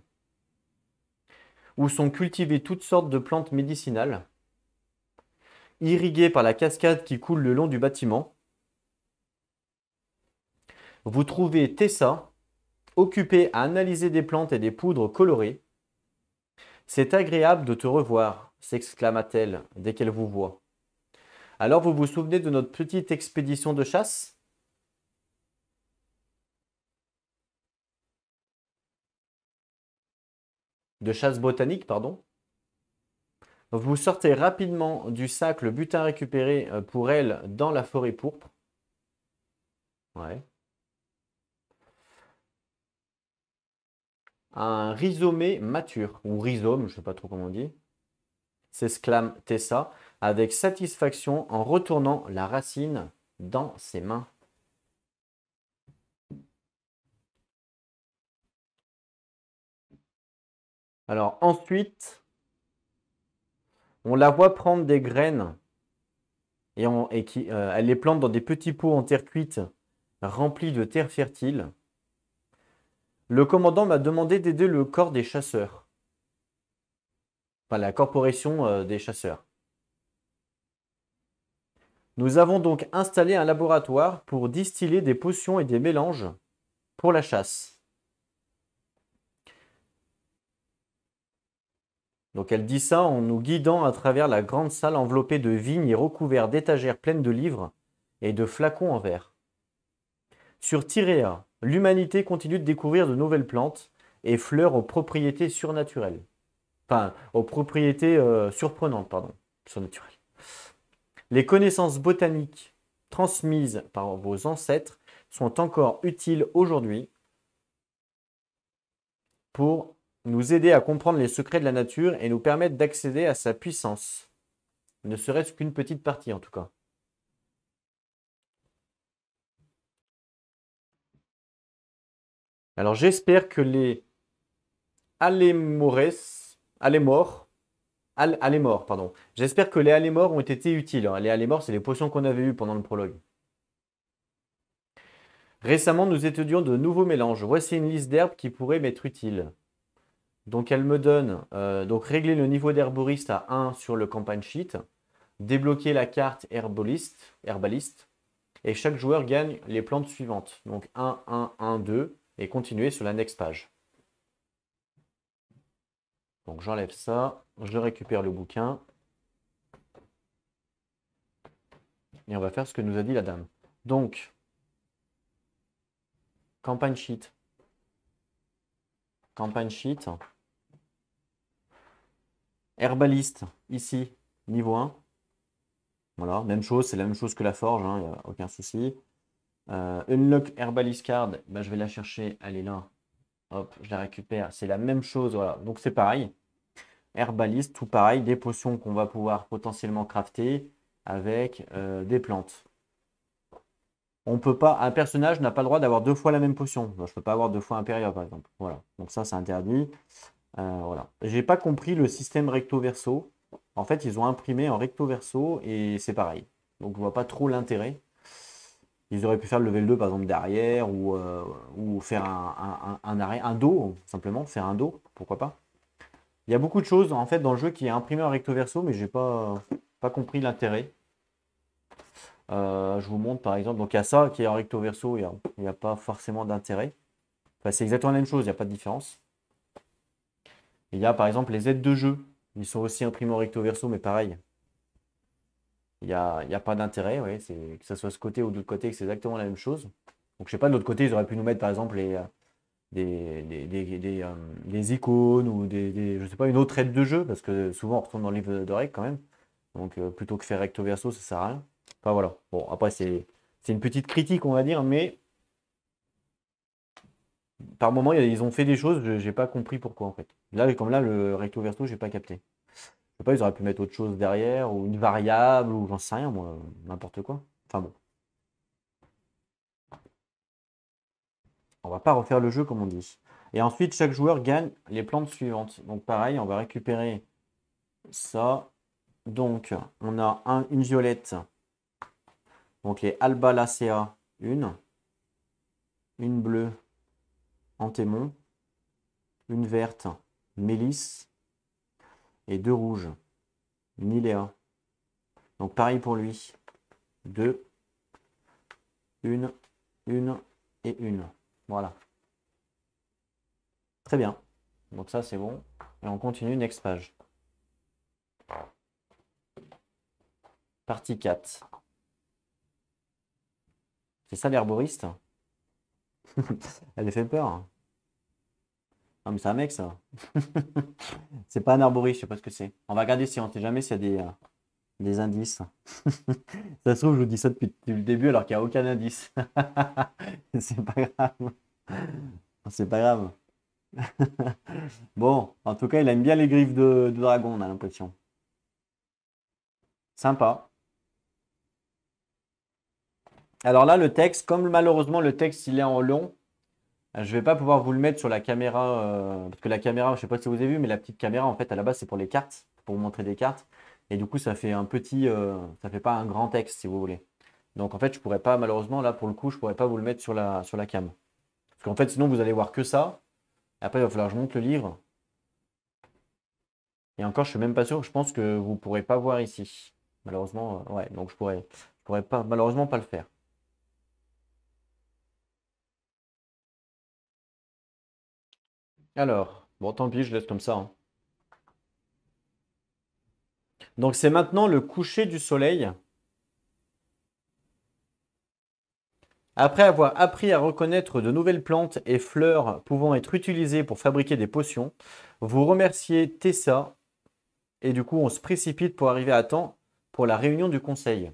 où sont cultivées toutes sortes de plantes médicinales, irriguées par la cascade qui coule le long du bâtiment. Vous trouvez Tessa, occupée à analyser des plantes et des poudres colorées. « C'est agréable de te revoir, s'exclama-t-elle dès qu'elle vous voit. Alors vous vous souvenez de notre petite expédition de chasse ? De chasse botanique, pardon. Vous sortez rapidement du sac le butin récupéré pour elle dans la forêt pourpre. Ouais. Un rhizomé mature, ou rhizome, je ne sais pas trop comment on dit, s'exclame Tessa avec satisfaction en retournant la racine dans ses mains. Alors ensuite, on la voit prendre des graines et elle les plante dans des petits pots en terre cuite remplis de terre fertile. Le commandant m'a demandé d'aider le corps des chasseurs. Enfin, la corporation des chasseurs. Nous avons donc installé un laboratoire pour distiller des potions et des mélanges pour la chasse. Donc elle dit ça en nous guidant à travers la grande salle enveloppée de vignes et recouverte d'étagères pleines de livres et de flacons en verre. Sur Tyréa, l'humanité continue de découvrir de nouvelles plantes et fleurs aux propriétés surnaturelles. Enfin, aux propriétés surprenantes, pardon, surnaturelles. Les connaissances botaniques transmises par vos ancêtres sont encore utiles aujourd'hui pour nous aider à comprendre les secrets de la nature et nous permettre d'accéder à sa puissance. Ne serait-ce qu'une petite partie en tout cas. Alors j'espère que les Alémors, pardon. J'espère que les Alémors ont été utiles, hein. Les Alémors, c'est les potions qu'on avait eues pendant le prologue. Récemment, nous étudions de nouveaux mélanges. Voici une liste d'herbes qui pourraient m'être utiles. Donc elle me donne, donc régler le niveau d'herboriste à 1 sur le campagne sheet, débloquer la carte herbaliste, et chaque joueur gagne les plantes suivantes. Donc 1, 1, 1, 2, et continuer sur la next page. Donc j'enlève ça, je récupère le bouquin. Et on va faire ce que nous a dit la dame. Donc, campagne sheet. Campagne sheet. Herbaliste, ici, niveau 1. Voilà, même chose, c'est la même chose que la forge, il n'y a aucun souci. Unlock Herbalist Card, ben, je vais la chercher, elle est là. Hop, je la récupère, c'est la même chose, voilà. Donc c'est pareil. Herbaliste, tout pareil, des potions qu'on va pouvoir potentiellement crafter avec des plantes. On peut pas, un personnage n'a pas le droit d'avoir 2 fois la même potion. Je ne peux pas avoir 2 fois Impéria par exemple. Voilà, donc ça c'est interdit. Voilà. J'ai pas compris le système recto-verso. En fait, ils ont imprimé en recto-verso et c'est pareil. Donc je vois pas trop l'intérêt. Ils auraient pu faire le level 2 par exemple derrière ou faire un dos, simplement, faire un dos, pourquoi pas. Il y a beaucoup de choses en fait dans le jeu qui est imprimé en recto-verso, mais j'ai pas compris l'intérêt. Je vous montre par exemple, donc il y a ça qui est en recto-verso, il n'y a pas forcément d'intérêt. Enfin, c'est exactement la même chose, il n'y a pas de différence. Il y a par exemple les aides de jeu, ils sont aussi imprimés en recto-verso, mais pareil. Il n'y a pas d'intérêt, ouais, que ce soit ce côté ou de l'autre côté, c'est exactement la même chose. Donc je sais pas, de l'autre côté, ils auraient pu nous mettre par exemple des icônes ou je sais pas, une autre aide de jeu, parce que souvent on retourne dans le livre de règles quand même. Donc plutôt que faire recto verso, ça sert à rien. Enfin voilà. Bon, après c'est une petite critique, on va dire, mais par moment ils ont fait des choses, je n'ai pas compris pourquoi en fait. Là, comme là, le recto verso, j'ai pas capté. Je sais pas, ils auraient pu mettre autre chose derrière, ou une variable, ou j'en sais rien, moi, n'importe quoi. Enfin bon. On va pas refaire le jeu comme on dit. Et ensuite, chaque joueur gagne les plantes suivantes. Donc pareil, on va récupérer ça. Donc, on a une violette. Donc les Albalacea, une bleue, Antémon, une verte, Mélisse, et 2 rouges, Milea. Donc pareil pour lui. 2, une et une. Voilà. Très bien. Donc ça, c'est bon. Et on continue, next page. Partie 4. C'est ça l'herboriste? Elle est fait peur. Non mais c'est un mec ça. C'est pas un arboriste, je sais pas ce que c'est. On va regarder si on sait jamais s'il y a des indices. Ça se trouve, je vous dis ça depuis le début alors qu'il n'y a aucun indice. C'est pas grave. C'est pas grave. Bon, en tout cas, il aime bien les griffes de dragon, on a l'impression. Sympa. Alors là, le texte, comme malheureusement le texte il est en long, je vais pas pouvoir vous le mettre sur la caméra, parce que la caméra, je sais pas si vous avez vu, mais la petite caméra, en fait, à la base, c'est pour les cartes, pour vous montrer des cartes. Et du coup, ça fait un petit, ça fait pas un grand texte, si vous voulez. Donc en fait, je pourrais pas, malheureusement, là, pour le coup, je pourrais pas vous le mettre sur la cam. Parce qu'en fait, sinon, vous allez voir que ça. Après, il va falloir que je monte le livre. Et encore, je suis même pas sûr. Je pense que vous pourrez pas voir ici. Malheureusement, ouais. Donc je pourrais pas, malheureusement pas le faire. Alors, bon, tant pis, je laisse comme ça, hein. Donc c'est maintenant le coucher du soleil. Après avoir appris à reconnaître de nouvelles plantes et fleurs pouvant être utilisées pour fabriquer des potions, vous remerciez Tessa et du coup on se précipite pour arriver à temps pour la réunion du conseil.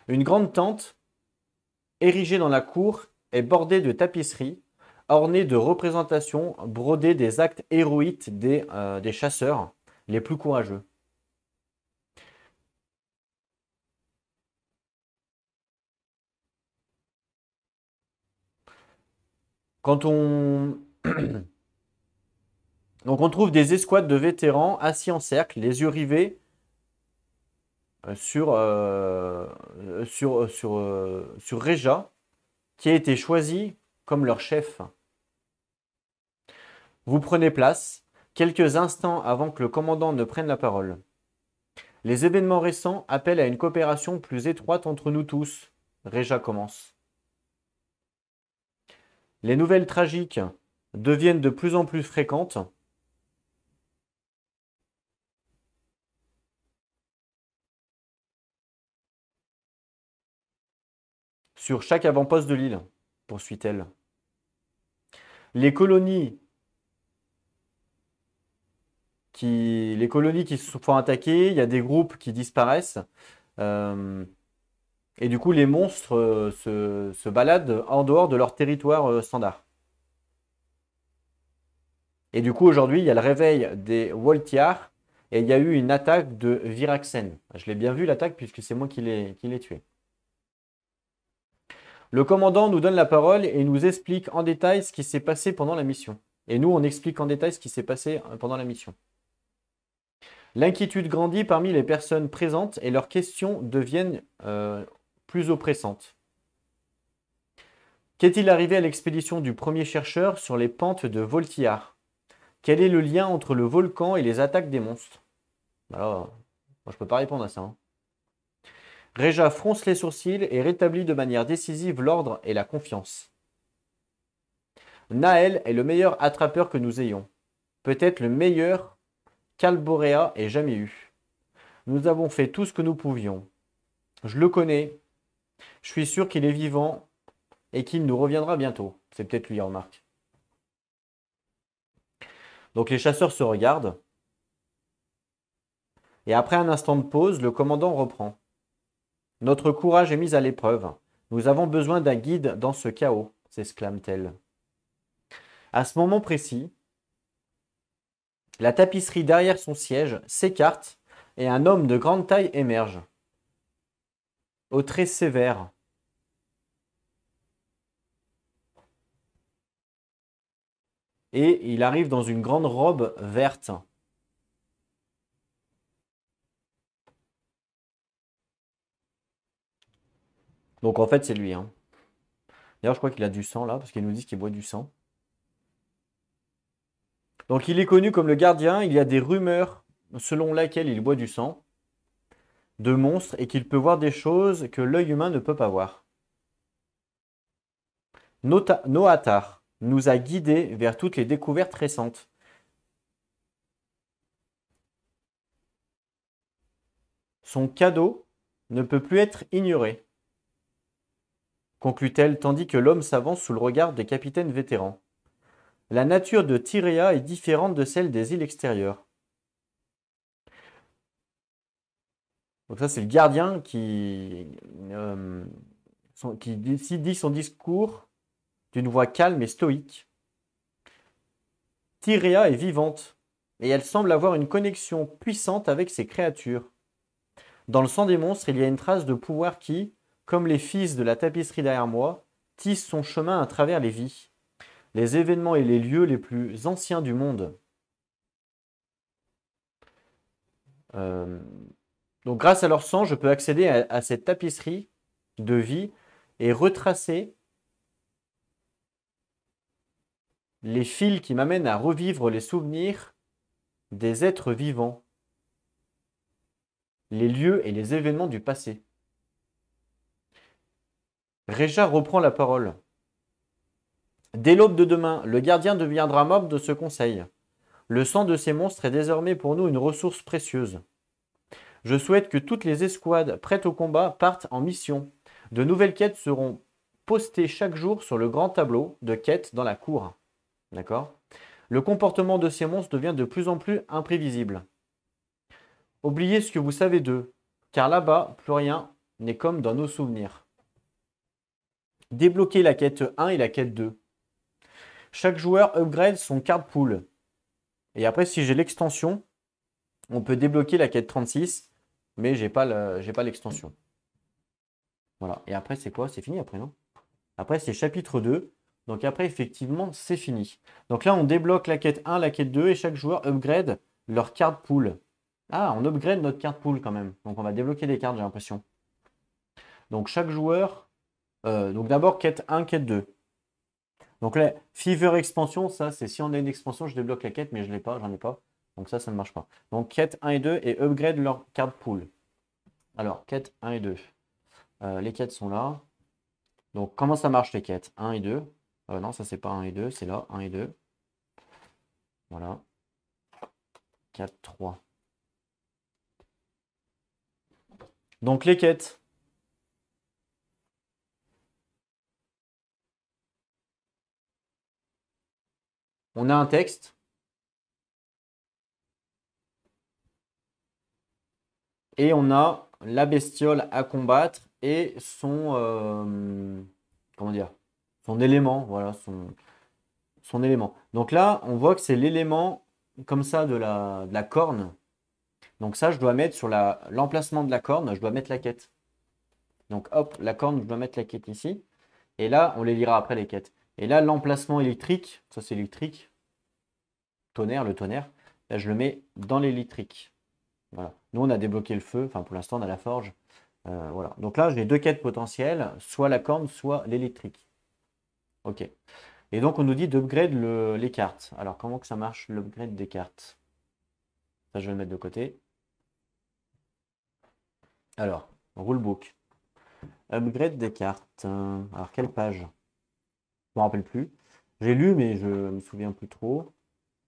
Une grande tente, érigée dans la cour, est bordée de tapisseries, ornée de représentations brodées des actes héroïques des chasseurs les plus courageux. Quand on... Donc on trouve des escouades de vétérans assis en cercle, les yeux rivés sur Réja, qui a été choisi comme leur chef. Vous prenez place, quelques instants avant que le commandant ne prenne la parole. Les événements récents appellent à une coopération plus étroite entre nous tous. Réja commence. Les nouvelles tragiques deviennent de plus en plus fréquentes. Sur chaque avant-poste de l'île, poursuit-elle. Les colonies qui se font attaquer, il y a des groupes qui disparaissent. Et du coup, les monstres se baladent en dehors de leur territoire standard. Et du coup, aujourd'hui, il y a le réveil des Voltiars et il y a eu une attaque de Viraxen. Je l'ai bien vu l'attaque puisque c'est moi qui l'ai tué. Le commandant nous donne la parole et nous explique en détail ce qui s'est passé pendant la mission. Et nous, on explique en détail ce qui s'est passé pendant la mission. L'inquiétude grandit parmi les personnes présentes et leurs questions deviennent plus oppressantes. Qu'est-il arrivé à l'expédition du premier chercheur sur les pentes de Voltiar? Quel est le lien entre le volcan et les attaques des monstres? Alors, moi je peux pas répondre à ça. Hein. Réja fronce les sourcils et rétablit de manière décisive l'ordre et la confiance. Naël est le meilleur attrapeur que nous ayons. Peut-être le meilleur qu'Alborea ait jamais eu. Nous avons fait tout ce que nous pouvions. Je le connais. Je suis sûr qu'il est vivant et qu'il nous reviendra bientôt. C'est peut-être lui, remarque. Donc les chasseurs se regardent. Et après un instant de pause, le commandant reprend. Notre courage est mis à l'épreuve. Nous avons besoin d'un guide dans ce chaos, s'exclame-t-elle. À ce moment précis, la tapisserie derrière son siège s'écarte et un homme de grande taille émerge. Aux traits sévères. Et il arrive dans une grande robe verte. Donc en fait, c'est lui. Hein. D'ailleurs, je crois qu'il a du sang là, parce qu'ils nous disent qu'il boit du sang. Donc il est connu comme le gardien. Il y a des rumeurs selon lesquelles il boit du sang de monstres et qu'il peut voir des choses que l'œil humain ne peut pas voir. Noatar nous a guidés vers toutes les découvertes récentes. Son cadeau ne peut plus être ignoré, conclut-elle tandis que l'homme s'avance sous le regard des capitaines vétérans. La nature de Tyréa est différente de celle des îles extérieures. Donc ça, c'est le gardien qui dit son discours d'une voix calme et stoïque. Tyréa est vivante, et elle semble avoir une connexion puissante avec ses créatures. Dans le sang des monstres, il y a une trace de pouvoir qui, comme les fils de la tapisserie derrière moi, tisse son chemin à travers les vies, les événements et les lieux les plus anciens du monde. Donc grâce à leur sang, je peux accéder à cette tapisserie de vie et retracer les fils qui m'amènent à revivre les souvenirs des êtres vivants, les lieux et les événements du passé. Réja reprend la parole. Dès l'aube de demain, le gardien deviendra membre de ce conseil. Le sang de ces monstres est désormais pour nous une ressource précieuse. Je souhaite que toutes les escouades prêtes au combat partent en mission. De nouvelles quêtes seront postées chaque jour sur le grand tableau de quêtes dans la cour. D'accord ? Le comportement de ces monstres devient de plus en plus imprévisible. Oubliez ce que vous savez d'eux, car là-bas, plus rien n'est comme dans nos souvenirs. Débloquer la quête 1 et la quête 2. Chaque joueur upgrade son card pool. Et après, si j'ai l'extension, on peut débloquer la quête 36, mais j'ai pas l'extension. Voilà. Et après, c'est quoi? C'est fini après, non? Après, c'est chapitre 2. Donc après, effectivement, c'est fini. Donc là, on débloque la quête 1, la quête 2, et chaque joueur upgrade leur card pool. Ah, on upgrade notre card pool quand même. Donc on va débloquer des cartes, j'ai l'impression. Donc chaque joueur... donc d'abord, quête 1, quête 2. Donc là, Fever expansion, ça, c'est si on a une expansion, je débloque la quête, mais je ne l'ai pas, j'en ai pas. Donc ça ne marche pas. Donc quête 1 et 2 et upgrade leur card pool. Alors, quête 1 et 2. Les quêtes sont là. Donc, comment ça marche les quêtes? 1 et 2. Non, ça, c'est pas 1 et 2, c'est là, 1 et 2. Voilà. 4, 3. Donc, les quêtes. On a un texte. Et on a la bestiole à combattre et son... comment dire? Son élément, voilà, son élément. Donc là, on voit que c'est l'élément comme ça de la corne. Donc ça, je dois mettre sur l'emplacement de la corne, je dois mettre la quête. Donc hop, la corne, je dois mettre la quête ici. Et là, on les lira après les quêtes. Et là, l'emplacement électrique, ça c'est électrique, tonnerre, le tonnerre, là je le mets dans l'électrique. Voilà. Nous, on a débloqué le feu, enfin pour l'instant, on a la forge. Voilà. Donc là, j'ai deux quêtes potentielles, soit la corne, soit l'électrique. Ok. Et donc, on nous dit d'upgrade les cartes. Alors, comment que ça marche, l'upgrade des cartes? Ça, je vais le mettre de côté. Alors, rulebook. Upgrade des cartes. Alors, quelle page? Je ne me rappelle plus. J'ai lu, mais je ne me souviens plus trop.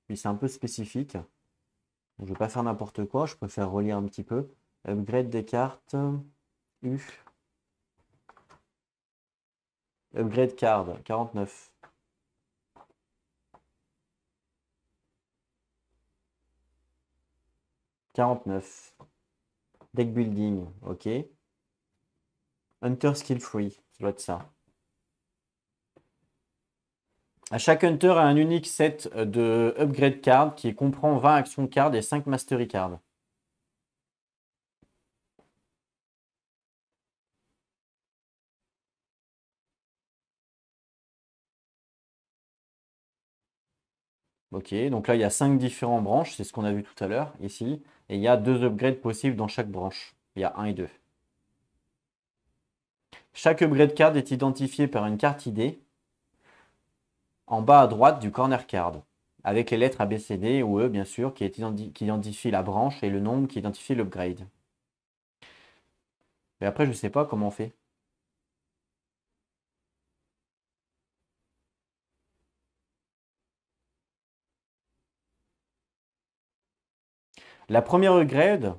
Puis c'est un peu spécifique. Donc, je ne vais pas faire n'importe quoi. Je préfère relire un petit peu. Upgrade des cartes. U. Upgrade card. 49. 49. Deck building. Ok. Hunter skill free. Ça doit être ça. À chaque Hunter a un unique set de upgrade card qui comprend 20 action cards et 5 mastery cards. Ok, donc là il y a 5 différentes branches, c'est ce qu'on a vu tout à l'heure ici. Et il y a 2 upgrades possibles dans chaque branche. Il y a 1 et 2. Chaque upgrade card est identifié par une carte ID en bas à droite du corner card. Avec les lettres A, B, C, D ou E bien sûr qui identifient la branche et le nombre qui identifie l'upgrade. Mais après je ne sais pas comment on fait. La première upgrade,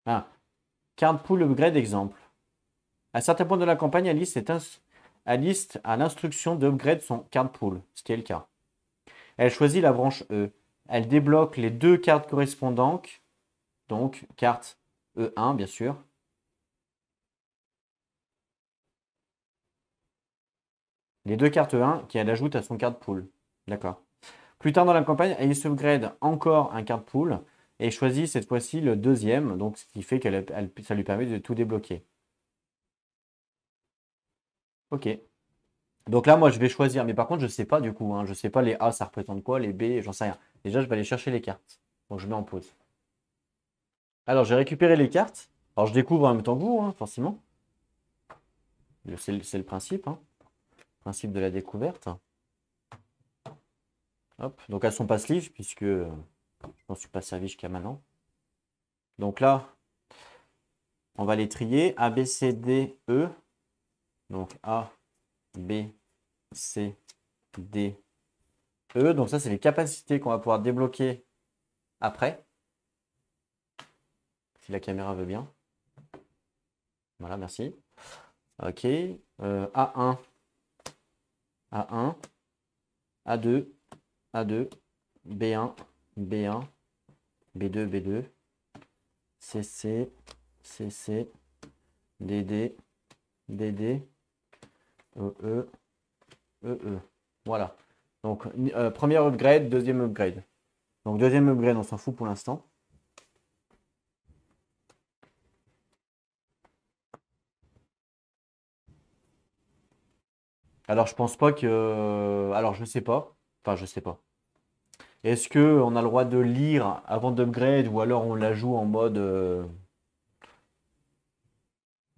ah, card pool upgrade exemple. À certains points de la campagne, Alice a l'instruction d'upgrade son card pool, ce qui est le cas. Elle choisit la branche E. Elle débloque les 2 cartes correspondantes, donc carte E1 bien sûr. Les 2 cartes E1 qu'elle ajoute à son card pool. D'accord. Plus tard dans la campagne, elle upgrade encore un card pool et choisit cette fois-ci le deuxième, donc ce qui fait que ça lui permet de tout débloquer. Ok. Donc là, moi, je vais choisir. Mais par contre, je ne sais pas du coup. Je ne sais pas les A, ça représente quoi, les B, j'en sais rien. Déjà, je vais aller chercher les cartes. Donc, je mets en pause. Alors, j'ai récupéré les cartes. Alors, je découvre en même temps que vous, forcément. C'est le principe. Principe de la découverte. Hop. Donc, elles sont pas sleeve, puisque je n'en suis pas servi jusqu'à maintenant. Donc là, on va les trier. A, B, C, D, E. Donc, A, B, C, D, E. Donc, ça, c'est les capacités qu'on va pouvoir débloquer après. Si la caméra veut bien. Voilà, merci. Ok. A1. A1. A2, A2, B1, B1, B2, B2, CC, CC, DD, DD, EE, EE. Voilà. Donc, premier upgrade, deuxième upgrade. Donc, deuxième upgrade, on s'en fout pour l'instant. Alors, je pense pas que... Alors, je sais pas. Enfin, je sais pas. Est-ce que on a le droit de lire avant d'upgrade ou alors on la joue en mode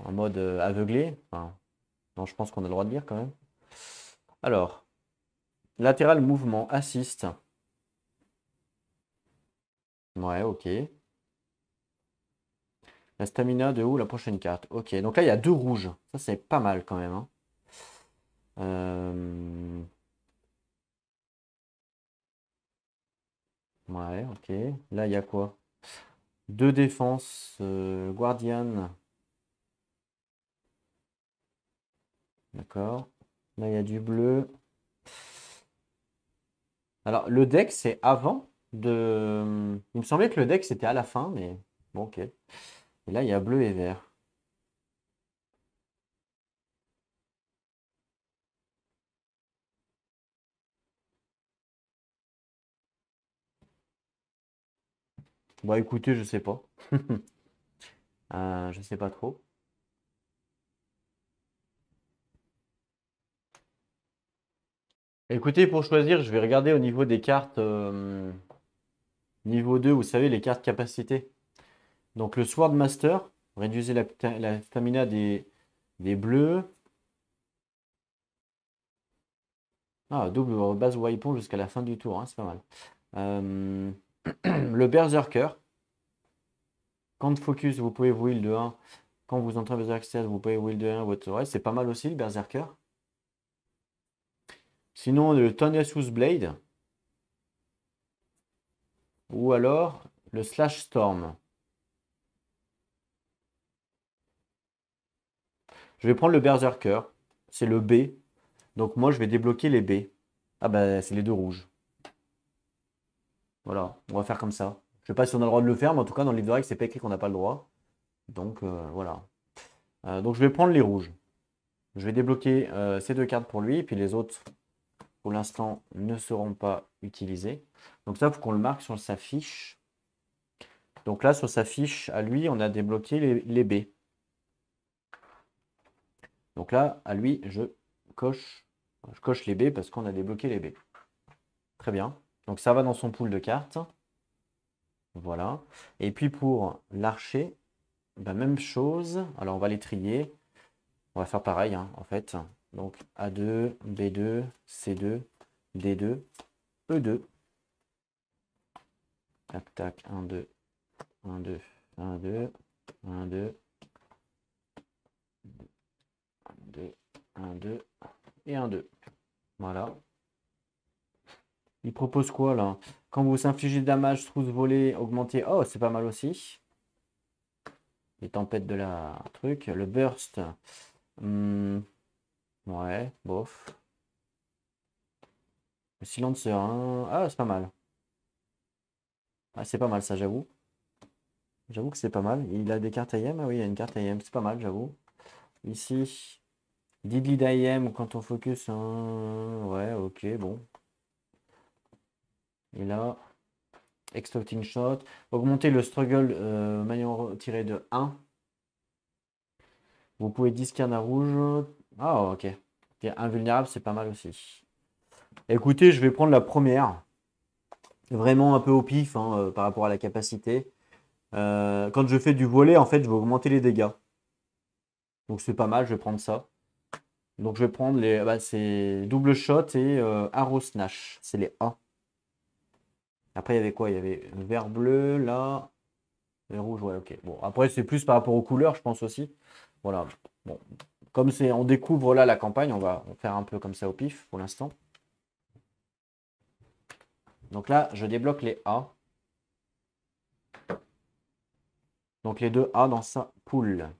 aveuglé? Enfin, non, je pense qu'on a le droit de lire quand même. Alors, latéral mouvement, assist. Ouais, ok. La stamina de où la prochaine carte? Ok, donc là il y a deux rouges. Ça c'est pas mal quand même, hein. Euh, Ouais, ok. Là il y a quoi? Deux défenses, Guardian. D'accord. Là il y a du bleu. Alors le deck c'est avant de... Il me semblait que le deck c'était à la fin, mais bon, ok. Et là il y a bleu et vert. Bon écoutez, je sais pas. Je sais pas trop. Écoutez, pour choisir, je vais regarder au niveau des cartes niveau 2, vous savez, les cartes capacité. Donc le Sword Master, réduisez la stamina des bleus. Ah, double base weapon jusqu'à la fin du tour, hein, c'est pas mal. Euh, le Berserker, quand focus, vous pouvez will de 1. Quand vous entrez en Berserker, vous pouvez will de 1. Ouais, c'est pas mal aussi le Berserker. Sinon, le Thanasus Blade. Ou alors le Slash Storm. Je vais prendre le Berserker. C'est le B. Donc moi, je vais débloquer les B. Ah bah, c'est les deux rouges. Voilà, on va faire comme ça. Je sais pas si on a le droit de le faire, mais en tout cas, dans le livre de règles, c'est pas écrit qu'on n'a pas le droit. Donc voilà. Donc je vais prendre les rouges. Je vais débloquer ces deux cartes pour lui, et puis les autres, pour l'instant, ne seront pas utilisées. Donc ça, il faut qu'on le marque sur sa fiche. Donc là, sur sa fiche, à lui, on a débloqué les B. Donc là, à lui, je coche les B parce qu'on a débloqué les B. Très bien. Donc ça va dans son pool de cartes. Voilà. Et puis pour l'archer, ben, même chose. Alors on va les trier. On va faire pareil, hein, en fait. Donc A2, B2, C2, D2, E2. Tac, tac, 1, 2, 1, 2, 1, 2, 1, 2, 1, 2, 1, 2 et 1, 2. Voilà. Il propose quoi là? Quand vous infligez de damage, trousse volée, augmentez. Oh, c'est pas mal aussi. Les tempêtes de la truc. Le burst. Hmm, ouais, bof. Le silencer 1. Ah, c'est pas mal. Ah, c'est pas mal ça, j'avoue. J'avoue que c'est pas mal. Il a des cartes IM. Ah oui, il y a une carte IM. C'est pas mal, j'avoue. Ici, Diddly d'IM quand on focus. Ouais, ok, bon. Et là, Exhausting Shot. Augmenter le struggle maillon tiré de 1. Vous pouvez discard un rouge. Ah, ok. Ok, invulnérable, c'est pas mal aussi. Écoutez, je vais prendre la première. Vraiment un peu au pif hein, par rapport à la capacité. Quand je fais du volet, en fait, je vais augmenter les dégâts. Donc c'est pas mal, je vais prendre ça. Donc je vais prendre les. Bah, c'est double shot et arrow snatch. C'est les A. Après, il y avait quoi? Il y avait vert bleu, là. Et rouge, ouais, ok. Bon, après, c'est plus par rapport aux couleurs, je pense aussi. Voilà. Bon. Comme c'est, on découvre là la campagne, on va faire un peu comme ça au pif pour l'instant. Donc là, je débloque les A. Donc les deux A dans sa pool.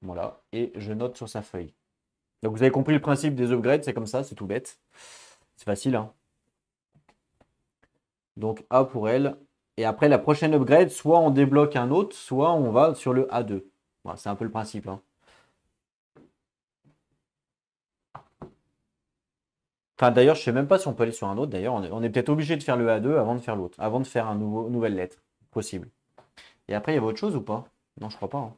Voilà. Et je note sur sa feuille. Donc vous avez compris le principe des upgrades, c'est comme ça, c'est tout bête. C'est facile, hein. Donc A pour elle. Et après la prochaine upgrade, soit on débloque un autre, soit on va sur le A2. Voilà, c'est un peu le principe, hein. Enfin d'ailleurs, je sais même pas si on peut aller sur un autre. D'ailleurs, on est peut-être obligé de faire le A2 avant de faire l'autre, avant de faire nouvelle lettre. Possible. Et après, il y avait autre chose ou pas? Non, je crois pas, hein.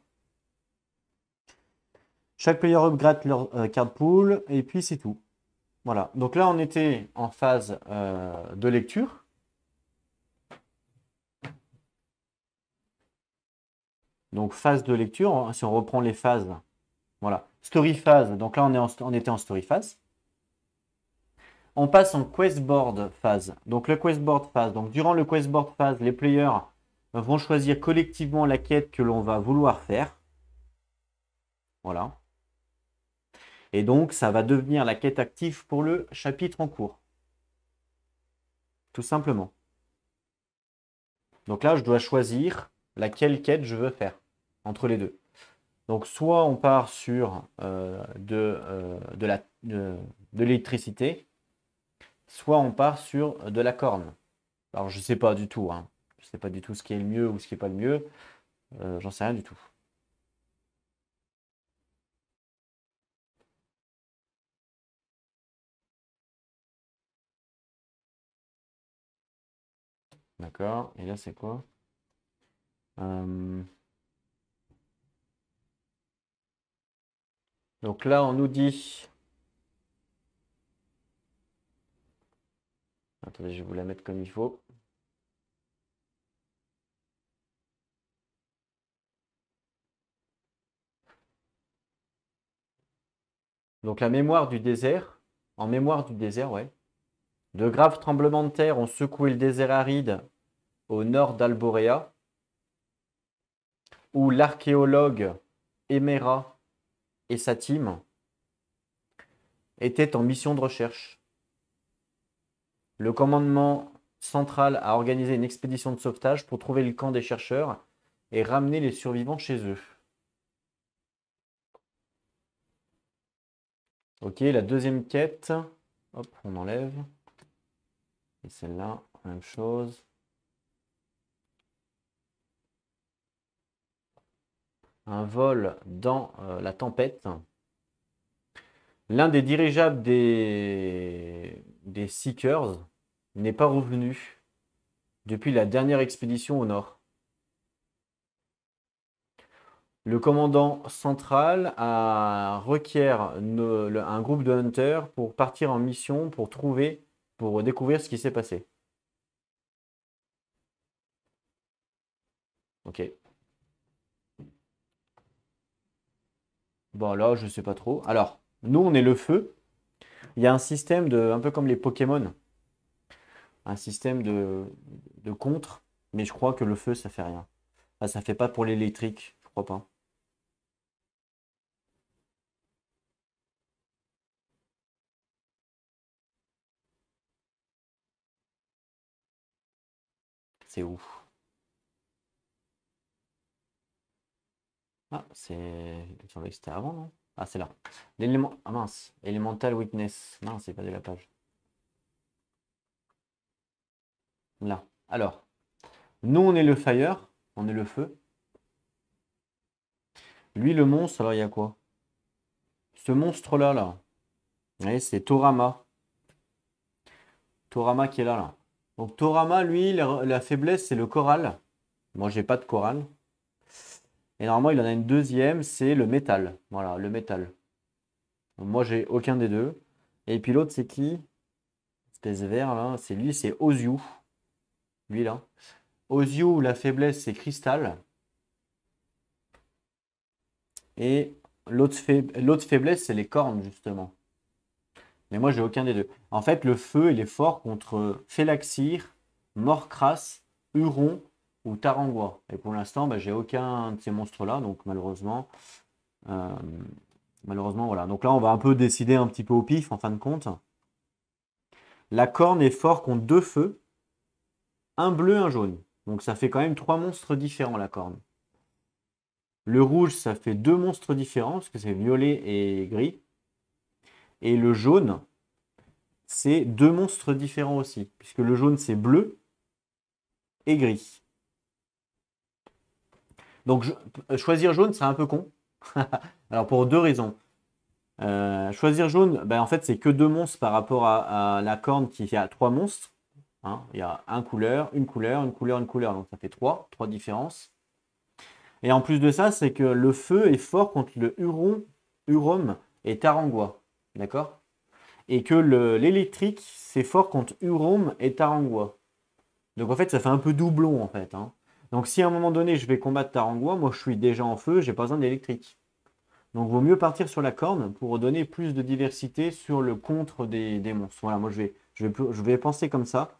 Chaque player upgrade leur card pool, et puis c'est tout. Voilà. Donc là, on était en phase de lecture. Donc phase de lecture, hein, si on reprend les phases, voilà. Story phase, donc là on était en story phase. On passe en quest board phase. Donc le quest board phase, donc durant le quest board phase, les players vont choisir collectivement la quête que l'on va vouloir faire. Voilà. Et donc ça va devenir la quête active pour le chapitre en cours. Tout simplement. Donc là, je dois choisir laquelle quête je veux faire entre les deux. Donc soit on part sur de l'électricité, soit on part sur de la corne. Alors je ne sais pas du tout, hein. Je ne sais pas du tout ce qui est le mieux ou ce qui n'est pas le mieux. J'en sais rien du tout. D'accord. Et là, c'est quoi? Euh, Donc là, on nous dit... Attendez, je vais vous la mettre comme il faut. Donc la mémoire du désert. En mémoire du désert, ouais. De graves tremblements de terre ont secoué le désert aride au nord d'Alborea, où l'archéologue Emera et sa team étaient en mission de recherche. Le commandement central a organisé une expédition de sauvetage pour trouver le camp des chercheurs et ramener les survivants chez eux. Ok, la deuxième quête. Hop, on enlève. Et celle-là, même chose. Un vol dans la tempête. L'un des dirigeables des Seekers n'est pas revenu depuis la dernière expédition au nord. Le commandant central requiert un groupe de hunters pour partir en mission pour découvrir ce qui s'est passé. Ok. Bon, là, je sais pas trop. Alors, nous, on est le feu. Il y a un système un peu comme les Pokémon, un système de contre, mais je crois que le feu, ça fait rien. Enfin, ça fait pas pour l'électrique, je crois pas. C'est où? Ah, il semblait que c'était avant, non? Ah, c'est là. L'élément. Ah mince. Elemental Weakness. Non, c'est pas de la page. Là. Alors, nous, on est le fire. On est le feu. Lui, le monstre, alors il y a quoi? Ce monstre-là, là. Ouais, c'est Torama. Torama qui est là, là. Donc, Torama, lui, la faiblesse, c'est le coral. Moi, j'ai pas de coral. Et normalement, il en a une deuxième, c'est le métal. Voilà, le métal. Donc, moi, j'ai aucun des deux. Et puis l'autre, c'est qui? Espèce vert, là. C'est lui, c'est Oziu. Lui, là. Oziu, la faiblesse, c'est cristal. Et l'autre faiblesse, c'est les cornes, justement. Mais moi, j'ai aucun des deux. En fait, le feu, il est fort contre Félaxir, Morcras, Huron ou Tarangua. Et pour l'instant, bah, j'ai aucun de ces monstres-là, donc euh, malheureusement, voilà. Donc là, on va un peu décider un petit peu au pif, en fin de compte. La corne est fort contre deux feux, un bleu, un jaune. Donc ça fait quand même trois monstres différents, la corne. Le rouge, ça fait deux monstres différents, parce que c'est violet et gris. Et le jaune, c'est deux monstres différents aussi. Puisque le jaune, c'est bleu et gris. Donc, choisir jaune, c'est un peu con. Alors, pour deux raisons. Choisir jaune, ben, en fait, c'est que deux monstres par rapport à la corne qui a trois monstres. Hein. Il y a une couleur, une couleur, une couleur, une couleur. Donc, ça fait trois différences. Et en plus de ça, c'est que le feu est fort contre le Huron et Tarangua. D'accord? Et que l'électrique, c'est fort contre Huron et Tarangua. Donc en fait, ça fait un peu doublon en fait. Hein. Donc si à un moment donné, je vais combattre Tarangua, moi je suis déjà en feu, j'ai pas besoin d'électrique. Donc vaut mieux partir sur la corne pour donner plus de diversité sur le contre des monstres. Voilà, moi je vais penser comme ça.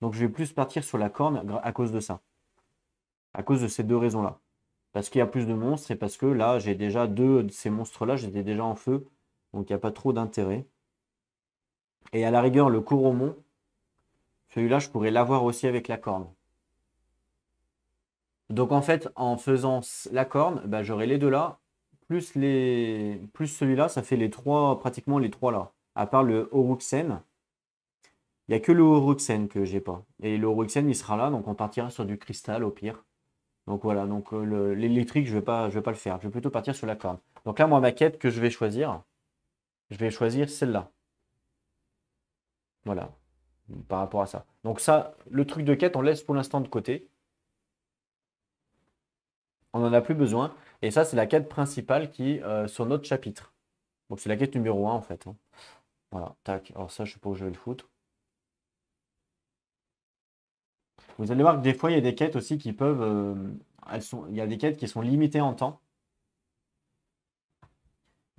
Donc je vais plus partir sur la corne à cause de ça. À cause de ces deux raisons-là. Parce qu'il y a plus de monstres et parce que là, j'ai déjà deux de ces monstres-là, j'étais déjà en feu. Donc il n'y a pas trop d'intérêt. Et à la rigueur, le Coromon, celui-là, je pourrais l'avoir aussi avec la corne. Donc en fait, en faisant la corne, bah, j'aurai les deux là, plus celui-là, ça fait les trois, pratiquement les trois là. À part le Oruxen, il n'y a que le Oruxen que j'ai pas. Et le Oruxen, il sera là, donc on partira sur du cristal au pire. Donc voilà, donc l'électrique, je vais pas le faire. Je vais plutôt partir sur la corne. Donc là, moi, ma quête que je vais choisir celle-là. Voilà, par rapport à ça. Donc ça, le truc de quête, on laisse pour l'instant de côté. On n'en a plus besoin. Et ça, c'est la quête principale qui est sur notre chapitre. Donc c'est la quête numéro 1 en fait. Hein. Voilà, tac. Alors ça, je sais pas où je vais le foutre. Vous allez voir que des fois, il y a des quêtes aussi qui peuvent... il y a des quêtes qui sont limitées en temps.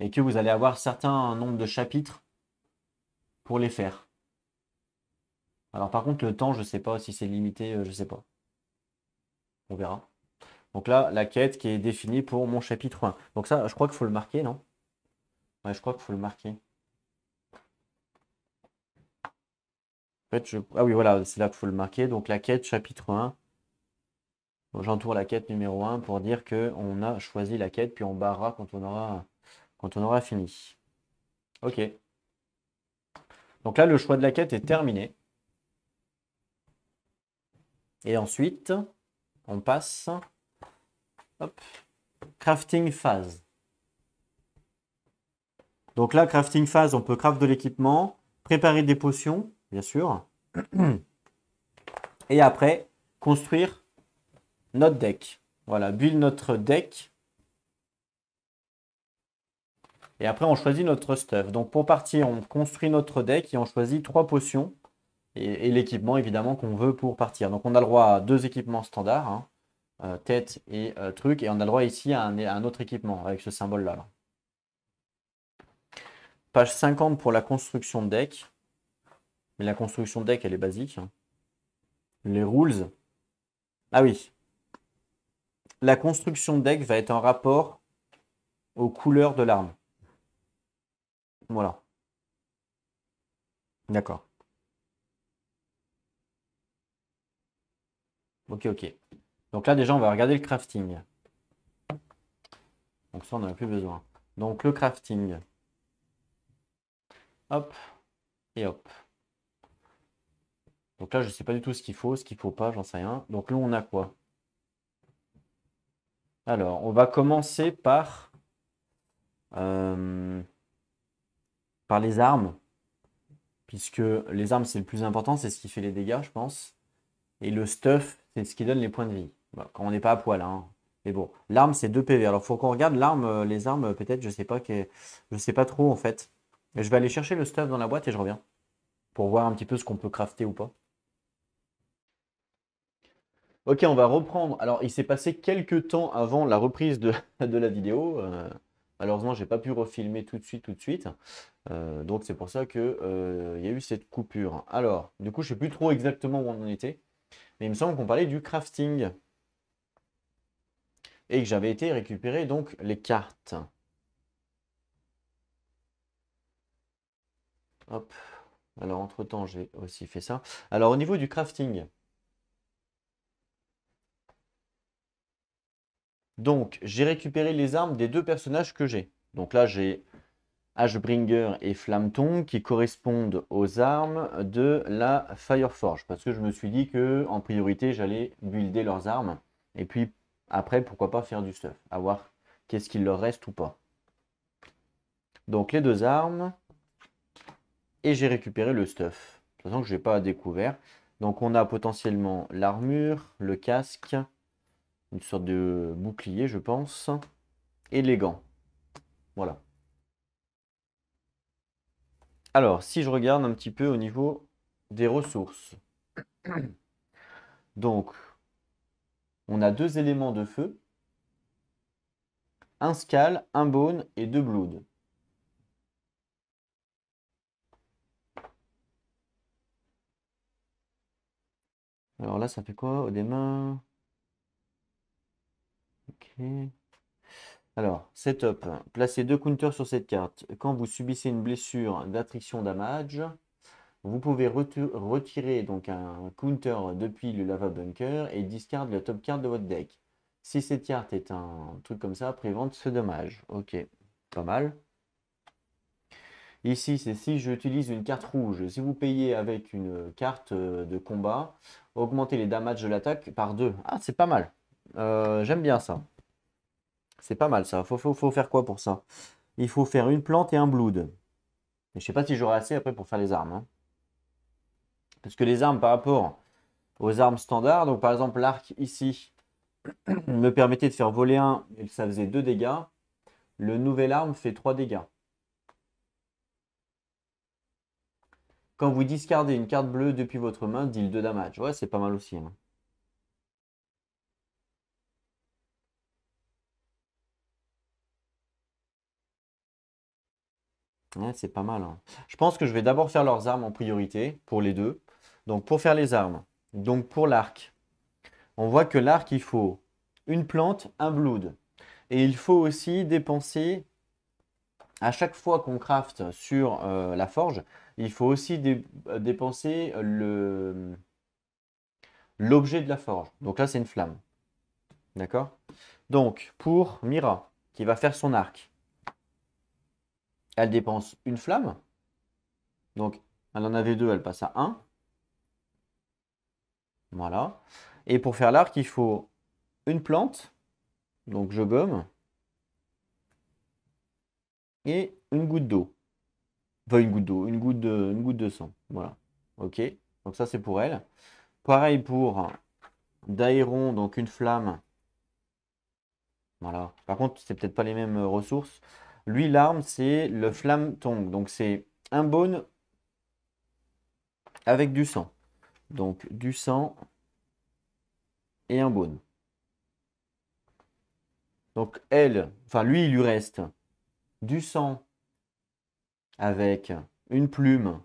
Et que vous allez avoir certains nombre de chapitres pour les faire. Alors par contre, le temps, je sais pas si c'est limité, je sais pas. On verra. Donc là, la quête qui est définie pour mon chapitre 1. Donc ça, je crois qu'il faut le marquer, non? Ouais, je crois qu'il faut le marquer. En fait, ah oui, voilà, c'est là qu'il faut le marquer. Donc la quête chapitre 1. J'entoure la quête numéro 1 pour dire qu'on a choisi la quête, puis on barrera quand on aura fini. Ok. Donc là, le choix de la quête est terminé. Et ensuite, on passe... Hop. Crafting phase. Donc là, crafting phase, on peut craft de l'équipement, préparer des potions, bien sûr. Et après, construire notre deck. Voilà, build notre deck. Et après, on choisit notre stuff. Donc pour partir, on construit notre deck et on choisit 3 potions. Et l'équipement, évidemment, qu'on veut pour partir. Donc on a le droit à 2 équipements standards, hein, tête et truc. Et on a le droit ici à un autre équipement avec ce symbole-là. Là. Page 50 pour la construction de deck. Mais la construction de deck, elle est basique. Hein. Les rules. Ah oui. La construction de deck va être en rapport aux couleurs de l'arme. Voilà. D'accord. Ok, ok. Donc là, déjà, on va regarder le crafting. Donc ça, on n'en a plus besoin. Donc le crafting. Hop. Et hop. Donc là, je ne sais pas du tout ce qu'il faut pas, j'en sais rien. Donc là, on a quoi? Alors, on va commencer euh, par les armes. Puisque les armes, c'est le plus important, c'est ce qui fait les dégâts, je pense. Et le stuff, c'est ce qui donne les points de vie. Bon, quand on n'est pas à poil, hein. Mais bon, l'arme, c'est 2 PV. Alors, il faut qu'on regarde l'arme, les armes, peut-être, je sais pas trop, en fait. Je vais aller chercher le stuff dans la boîte et je reviens. Pour voir un petit peu ce qu'on peut crafter ou pas. Ok, on va reprendre. Alors, il s'est passé quelques temps avant la reprise de, de la vidéo. Malheureusement, j'ai pas pu refilmer tout de suite, tout de suite. Donc, c'est pour ça que il y a eu cette coupure. Alors, du coup, je sais plus trop exactement où on en était. Mais il me semble qu'on parlait du crafting. Et que j'avais été récupérer donc les cartes. Hop. Alors, entre-temps, j'ai aussi fait ça. Alors, au niveau du crafting. Donc, j'ai récupéré les armes des 2 personnages que j'ai. Donc là, j'ai Ashbringer et Flammetongue qui correspondent aux armes de la Fireforge. Parce que je me suis dit que en priorité, j'allais builder leurs armes. Et puis après, pourquoi pas faire du stuff. À voir qu'est-ce qu'il leur reste ou pas. Donc les deux armes. Et j'ai récupéré le stuff. De toute façon, que je n'ai pas découvert. Donc on a potentiellement l'armure, le casque, une sorte de bouclier, je pense, et les gants. Voilà. Alors, si je regarde un petit peu au niveau des ressources. Donc, on a 2 éléments de feu, un scale, un bone et 2 blood. Alors là, ça fait quoi? Des mains. Ok. Alors, setup. Placez 2 counters sur cette carte. Quand vous subissez une blessure d'attrition damage, vous pouvez retirer donc un counter depuis le lava bunker et discard la top card de votre deck. Si cette carte est un truc comme ça, prévente ce dommage. Ok, pas mal. Ici, c'est si j'utilise une carte rouge. Si vous payez avec une carte de combat, augmentez les damages de l'attaque par 2. Ah, c'est pas mal. J'aime bien ça. C'est pas mal ça. Faut faire quoi pour ça? Il faut faire une plante et un blood. Et je sais pas si j'aurai assez après pour faire les armes, hein. Parce que les armes par rapport aux armes standards, donc par exemple l'arc ici me permettait de faire voler un et ça faisait 2 dégâts. Le nouvel arme fait 3 dégâts. Quand vous discardez une carte bleue depuis votre main, deal 2 damage. Ouais, c'est pas mal aussi, hein. Ouais, c'est pas mal, hein. Je pense que je vais d'abord faire leurs armes en priorité pour les deux. Donc pour faire les armes, donc pour l'arc, on voit que l'arc, il faut une plante, un blood. Et il faut aussi dépenser, à chaque fois qu'on craft sur la forge, il faut aussi dépenser l'objet de la forge. Donc là, c'est une flamme. D'accord? Donc, pour Mira, qui va faire son arc, elle dépense une flamme. Donc, elle en avait 2, elle passe à 1. Voilà. Et pour faire l'arc, il faut une plante. Donc, je gomme. Et une goutte d'eau. Enfin, une goutte d'eau, une goutte de sang. Voilà. Ok. Donc, ça, c'est pour elle. Pareil pour Daéron, donc une flamme. Voilà. Par contre, c'est peut-être pas les mêmes ressources. Lui, l'arme, c'est le flamme tongue. Donc, c'est un bone avec du sang. Donc, du sang et un bone. Donc, elle, enfin, lui, il lui reste du sang avec une plume,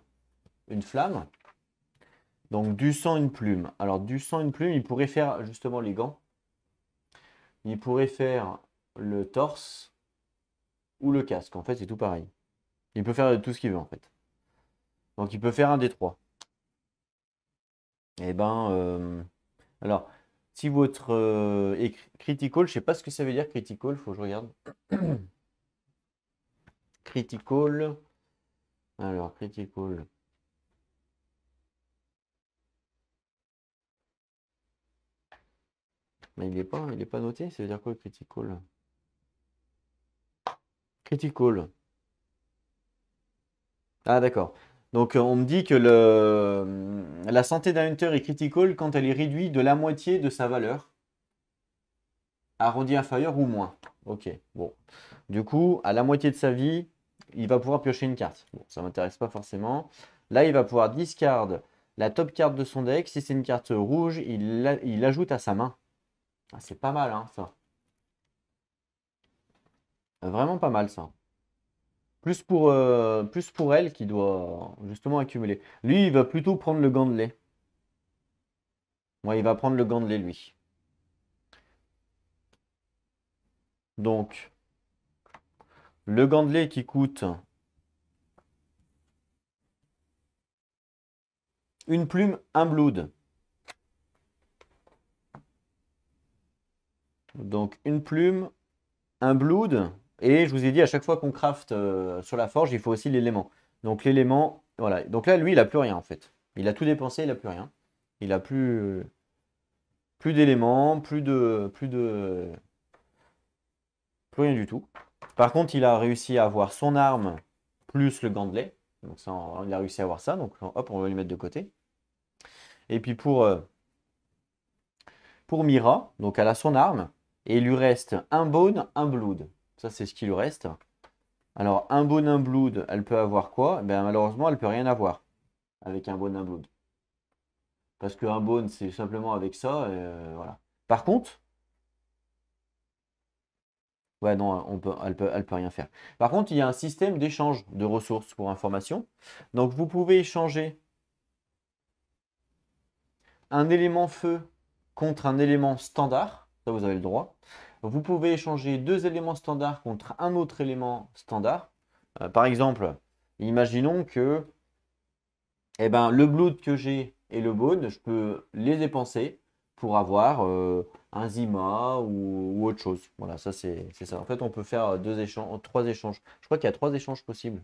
une flamme. Donc, du sang, une plume. Alors, du sang, une plume, il pourrait faire justement les gants. Il pourrait faire le torse ou le casque. En fait, c'est tout pareil. Il peut faire tout ce qu'il veut, en fait. Donc, il peut faire un des trois. Eh ben, alors, si votre est critical, je sais pas ce que ça veut dire critical, faut que je regarde. Critical. Alors, critical. Mais il est pas noté, ça veut dire quoi critical? Critical. Ah d'accord. Donc on me dit que la santé d'un hunter est critical quand elle est réduite de la moitié de sa valeur, arrondi inférieur ou moins. Ok, bon. Du coup, à la moitié de sa vie, il va pouvoir piocher une carte. Bon, ça m'intéresse pas forcément. Là, il va pouvoir discard la top carte de son deck. Si c'est une carte rouge, il l'ajoute à sa main. Ah, c'est pas mal, hein, ça. Vraiment pas mal, ça. Plus pour elle qui doit justement accumuler. Lui, il va plutôt prendre le gant de lait. Ouais, il va prendre le gant de lait, lui. Donc, le gant de lait qui coûte une plume, un blood. Donc, une plume, un blood. Et je vous ai dit, à chaque fois qu'on craft sur la forge, il faut aussi l'élément. Donc l'élément, voilà. Donc là, lui, il a plus rien en fait. Il a tout dépensé, il a plus rien. Il a plus d'éléments, plus rien du tout. Par contre, il a réussi à avoir son arme plus le gantelet. Donc ça, il a réussi à avoir ça. Donc hop, on va lui mettre de côté. Et puis pour Mira, donc elle a son arme. Et il lui reste un bone, un blood. Ça, c'est ce qui lui reste. Alors, un bone, un blood, elle peut avoir quoi? Ben, malheureusement, elle peut rien avoir avec un bone, un blood. Parce qu'un bone, c'est simplement avec ça. Voilà. Par contre, ouais, non, elle peut rien faire. Par contre, il y a un système d'échange de ressources pour information. Donc, vous pouvez échanger un élément feu contre un élément standard. Ça, vous avez le droit. Vous pouvez échanger deux éléments standards contre un autre élément standard. Par exemple, imaginons que eh ben, le blood que j'ai et le bone, je peux les dépenser pour avoir un Zima ou autre chose. Voilà, ça c'est ça. En fait, on peut faire deux échanges, trois échanges. Je crois qu'il y a trois échanges possibles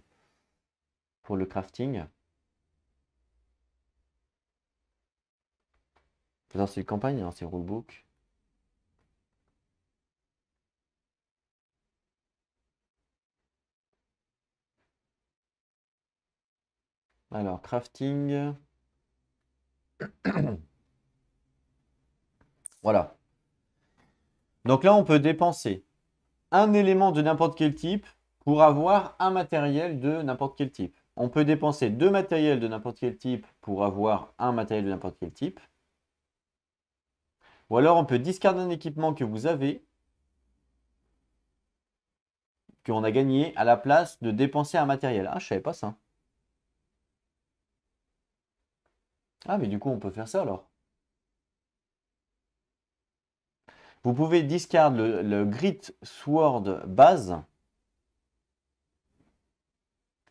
pour le crafting. Ça, c'est une campagne, hein, c'est rulebook. Alors, crafting. Voilà. Donc là, on peut dépenser un élément de n'importe quel type pour avoir un matériel de n'importe quel type. On peut dépenser deux matériels de n'importe quel type pour avoir un matériel de n'importe quel type. Ou alors on peut discarder un équipement que vous avez, qu'on a gagné, à la place de dépenser un matériel. Ah, je savais pas ça. Ah, mais du coup, on peut faire ça alors. Vous pouvez discard le Grit Sword base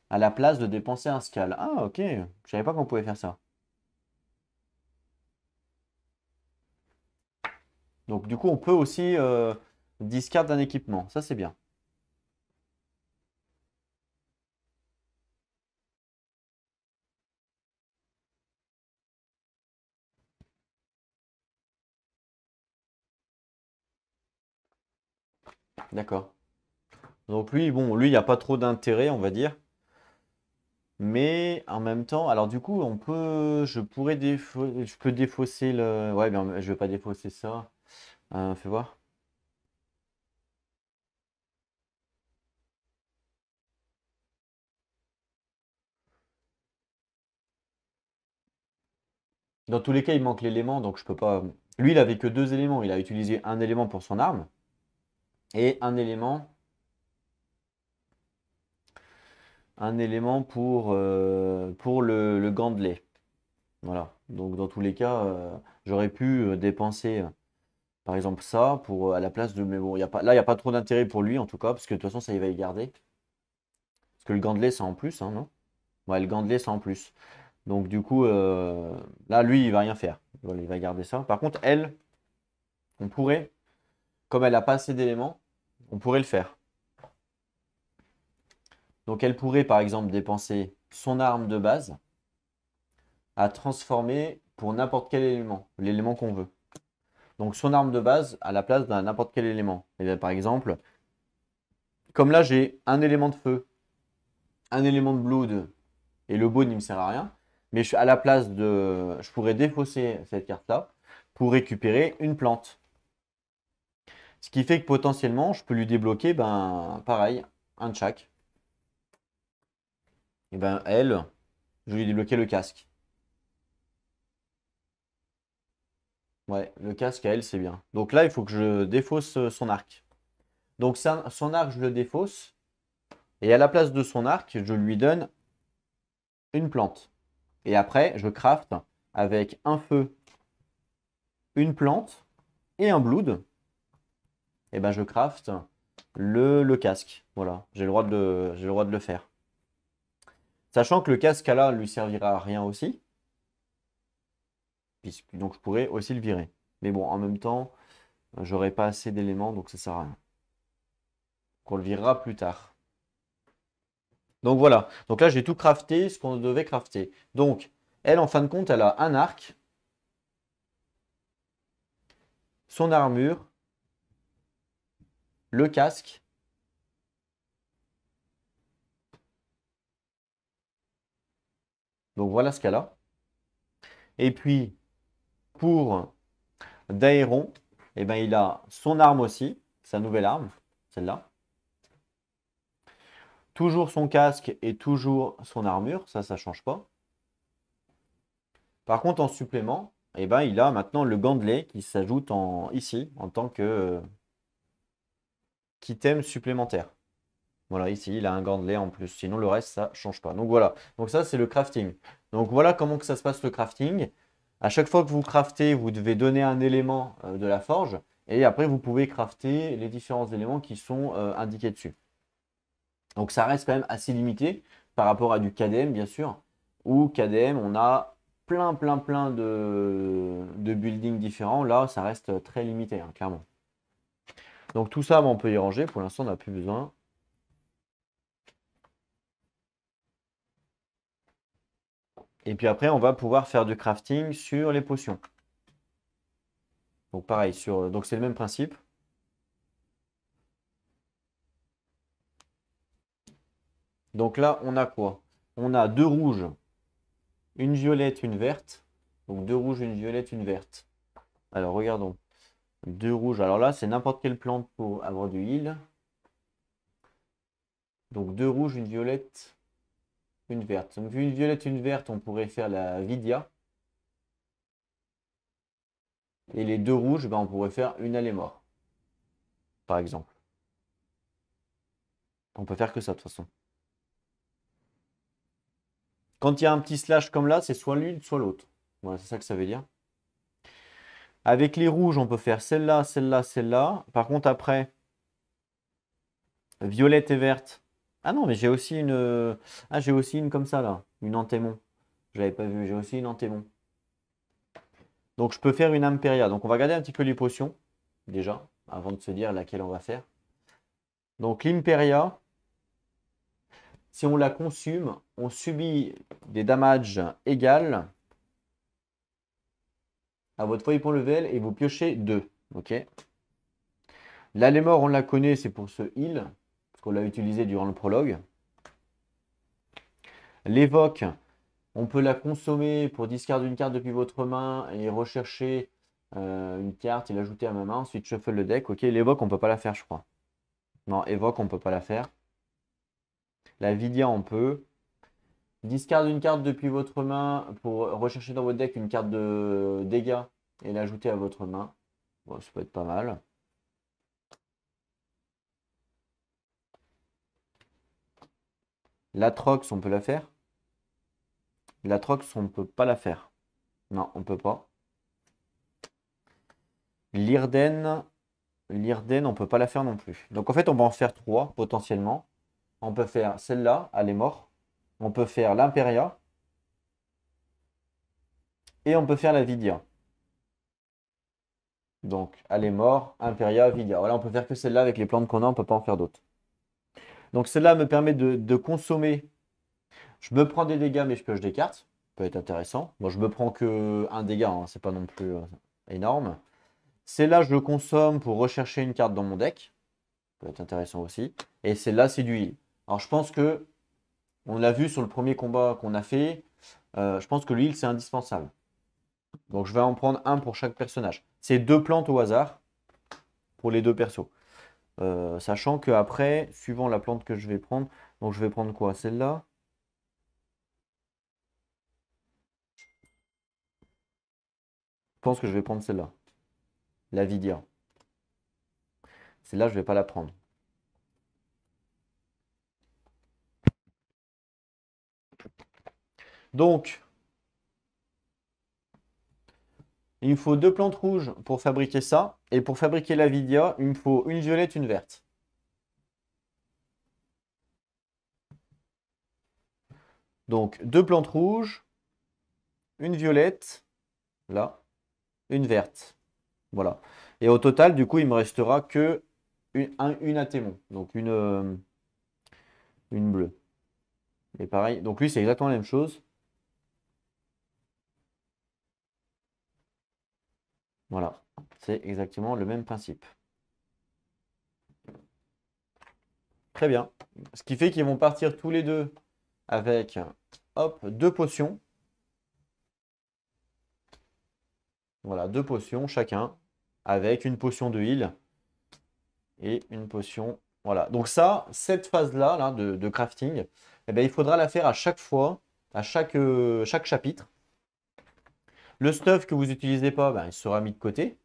à la place de dépenser un Scale. Ah, ok. Je savais pas qu'on pouvait faire ça. Donc, du coup, on peut aussi discard un équipement. Ça, c'est bien. D'accord. Donc, lui, bon, lui, il n'y a pas trop d'intérêt, on va dire. Mais en même temps, alors du coup, je peux défausser le. Ouais, mais je vais pas défausser ça. Fais voir. Dans tous les cas, il manque l'élément, donc je peux pas. Lui, il avait que deux éléments. Il a utilisé un élément pour son arme et un élément pour le gantelet. Voilà. Donc dans tous les cas, j'aurais pu dépenser, par exemple, ça pour à la place de. Mais bon, là, il n'y a pas trop d'intérêt pour lui, en tout cas, parce que de toute façon, ça, il va y garder. Parce que le gantelet, c'est en plus, hein, non? Ouais, le gantelet, c'est en plus. Donc du coup, là, lui, il va rien faire. Voilà, il va garder ça. Par contre, elle, on pourrait, comme elle n'a pas assez d'éléments, on pourrait le faire. Donc elle pourrait, par exemple, dépenser son arme de base à transformer pour n'importe quel élément, l'élément qu'on veut. Donc son arme de base à la place d'un n'importe quel élément. Et bien, par exemple, comme là, j'ai un élément de feu, un élément de blood, et le bone, il ne me sert à rien. Mais à la place je pourrais défausser cette carte-là pour récupérer une plante. Ce qui fait que potentiellement, je peux lui débloquer, ben, pareil, un de chaque. Et ben, elle, je vais lui débloquer le casque. Ouais, le casque à elle, c'est bien. Donc là, il faut que je défausse son arc. Donc son arc, je le défausse. Et à la place de son arc, je lui donne une plante. Et après, je craft avec un feu, une plante et un blood. Et ben, je craft le casque. Voilà, j'ai le droit de le faire. Sachant que le casque là lui servira à rien aussi. Donc je pourrais aussi le virer. Mais bon, en même temps, j'aurais pas assez d'éléments, donc ça sert à rien. qu'on le virera plus tard. Donc voilà. Donc là, j'ai tout crafté, ce qu'on devait crafter. Donc, elle, en fin de compte, elle a un arc, son armure, le casque. Donc voilà ce qu'elle a. Et puis, pour Daéron, eh ben, il a son arme aussi, sa nouvelle arme, celle-là. Toujours son casque et toujours son armure, ça ne change pas. Par contre, en supplément, eh ben, il a maintenant le gantelet qui s'ajoute ici en tant que qu'item supplémentaire. Voilà, ici, il a un gantelet en plus. Sinon, le reste, ça ne change pas. Donc voilà. Donc ça, c'est le crafting. Donc voilà comment que ça se passe le crafting. À chaque fois que vous craftez, vous devez donner un élément de la forge. Et après, vous pouvez crafter les différents éléments qui sont indiqués dessus. Donc ça reste quand même assez limité par rapport à du KDM, bien sûr. Où KDM, on a plein de buildings différents. Là, ça reste très limité, hein, clairement. Donc tout ça, on peut y ranger. Pour l'instant, on n'a plus besoin. Et puis après, on va pouvoir faire du crafting sur les potions. Donc pareil, donc c'est le même principe. Donc là, on a quoi? On a deux rouges, une violette, une verte. Donc deux rouges, une violette, une verte. Alors regardons. Deux rouges. Alors là, c'est n'importe quelle plante pour avoir du heal. Donc deux rouges, une violette, une verte. Donc vu une violette, une verte, on pourrait faire la Vidia. Et les deux rouges, ben, on pourrait faire une Alémor, par exemple. On peut faire que ça de toute façon. Quand il y a un petit slash comme là, c'est soit l'une, soit l'autre. Voilà, c'est ça que ça veut dire. Avec les rouges, on peut faire celle-là, celle-là, celle-là. Par contre, après, violette et verte. Ah non, mais j'ai aussi une. Ah, j'ai aussi une comme ça là. Une antémon. Je l'avais pas vu. J'ai aussi une antémon. Donc je peux faire une Imperia. Donc on va regarder un petit peu les potions. Déjà. Avant de se dire laquelle on va faire. Donc l'Imperia. Si on la consume, on subit des damages égales à votre feuille pour level et vous piochez 2. Ok. L'Alémor, on la connaît, c'est pour ce heal. Parce qu'on l'a utilisé durant le prologue. L'évoque, on peut la consommer pour discard une carte depuis votre main et rechercher une carte et l'ajouter à ma main. Ensuite, shuffle le deck. Ok, l'évoque, on ne peut pas la faire, je crois. Non, évoque, on ne peut pas la faire. La Vidia, on peut. Discard une carte depuis votre main pour rechercher dans votre deck une carte de dégâts et l'ajouter à votre main. Bon, ça peut être pas mal. L'Atrox, on peut la faire. L'Atrox, on ne peut pas la faire. Non, on ne peut pas. L'Irden, on ne peut pas la faire non plus. Donc en fait, on va en faire 3 potentiellement. On peut faire celle-là, elle est morte. On peut faire l'Imperia. Et on peut faire la Vidia. Donc, elle est morte, Imperia, Vidia. Voilà, on peut faire que celle-là avec les plantes qu'on a, on ne peut pas en faire d'autres. Donc celle-là me permet de consommer. Je me prends des dégâts, mais je pioche des cartes. Ça peut être intéressant. Moi, je me prends que un dégât, hein, c'est pas non plus énorme. Celle-là, je le consomme pour rechercher une carte dans mon deck. Ça peut être intéressant aussi. Et celle-là, c'est du heal. Alors, je pense que, on l'a vu sur le premier combat qu'on a fait, je pense que le heal, c'est indispensable. Donc, je vais en prendre un pour chaque personnage. C'est 2 plantes au hasard pour les 2 persos. Sachant que après, suivant la plante que je vais prendre, donc je vais prendre quoi? Celle-là. Je pense que je vais prendre celle-là. La Vidia. Celle-là, je ne vais pas la prendre. Donc, il me faut 2 plantes rouges pour fabriquer ça. Et pour fabriquer la Vidia, il me faut une violette, une verte. Donc, 2 plantes rouges, une violette, là, une verte. Voilà. Et au total, du coup, il me restera que une Athémon, donc une bleue. Et pareil, donc lui c'est exactement la même chose. Voilà, c'est exactement le même principe. Très bien. Ce qui fait qu'ils vont partir tous les deux avec, hop, 2 potions. Voilà, 2 potions chacun, avec une potion de heal et une potion. Voilà, donc ça, cette phase-là là, de crafting, eh ben, il faudra la faire à chaque fois, à chaque chapitre. Le stuff que vous n'utilisez pas, ben, il sera mis de côté.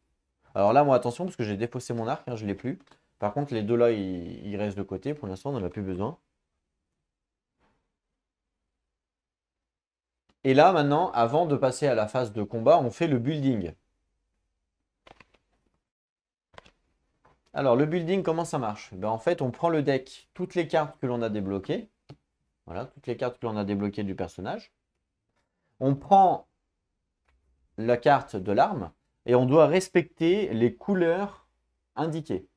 Alors là, moi, attention, parce que j'ai défaussé mon arc, hein, je ne l'ai plus. Par contre, les deux là, ils restent de côté. Pour l'instant, on n'en a plus besoin. Et là, maintenant, avant de passer à la phase de combat, on fait le building. Alors, le building, comment ça marche? Ben, en fait, on prend le deck, toutes les cartes que l'on a débloquées. Voilà, toutes les cartes que l'on a débloquées du personnage. On prend la carte de l'arme et on doit respecter les couleurs indiquées.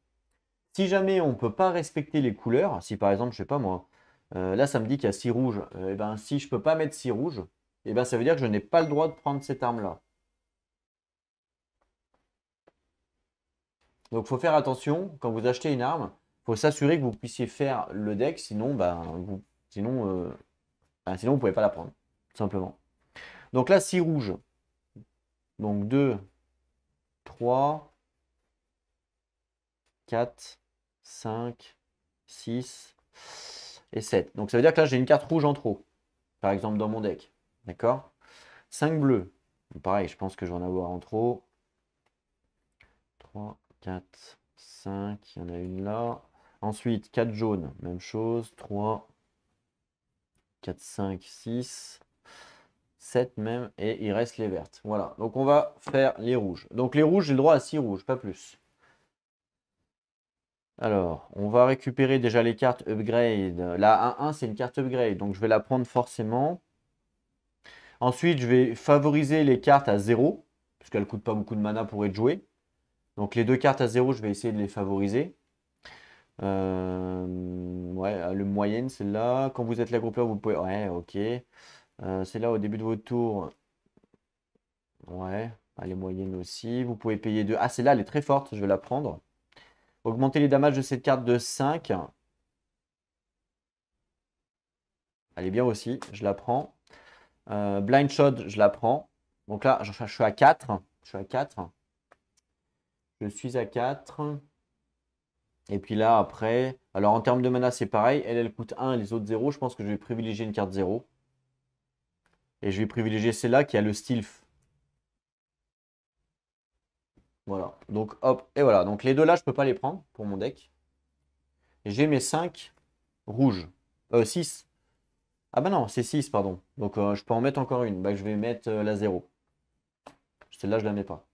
Si jamais on ne peut pas respecter les couleurs, si par exemple, je sais pas moi, là ça me dit qu'il y a 6 rouges, et ben, si je ne peux pas mettre 6 rouges, et ben, ça veut dire que je n'ai pas le droit de prendre cette arme-là. Donc il faut faire attention, quand vous achetez une arme, il faut s'assurer que vous puissiez faire le deck, sinon, sinon vous ne pouvez pas la prendre, tout simplement. Donc là, 6 rouges. Donc 2, 3, 4, 5, 6 et 7. Donc ça veut dire que là, j'ai une carte rouge en trop, par exemple dans mon deck. D'accord? 5 bleus. Pareil, je pense que je vais en avoir en trop. 3, 4, 5, il y en a une là. Ensuite, 4 jaunes, même chose. 3, 4, 5, 6, 7 même. Et il reste les vertes. Voilà, donc on va faire les rouges. Donc les rouges, j'ai le droit à 6 rouges, pas plus. Alors, on va récupérer déjà les cartes upgrade. La 1-1, c'est une carte upgrade, donc je vais la prendre forcément. Ensuite, je vais favoriser les cartes à 0, puisqu'elles ne coûtent pas beaucoup de mana pour être jouées. Donc les deux cartes à 0, je vais essayer de les favoriser. Ouais, le moyenne, c'est là. Quand vous êtes la groupeur, vous pouvez... Ouais, ok. C'est là au début de votre tour. Ouais, les moyennes aussi. Vous pouvez payer 2. Ah, celle-là, elle est très forte, je vais la prendre. Augmenter les damages de cette carte de 5. Elle est bien aussi, je la prends. Blind Shot, je la prends. Donc là, je suis à 4. Je suis à 4. Je suis à 4. Et puis là, après, alors en termes de mana, c'est pareil. Elle coûte 1 et les autres 0. Je pense que je vais privilégier une carte 0. Et je vais privilégier celle-là qui a le Stealth. Voilà. Donc hop, et voilà. Donc les deux là, je ne peux pas les prendre pour mon deck. Et j'ai mes 5 rouges. 6. Ah bah non, c'est 6, pardon. Donc je peux en mettre encore une. Bah, je vais mettre la 0. Celle-là, je la mets pas.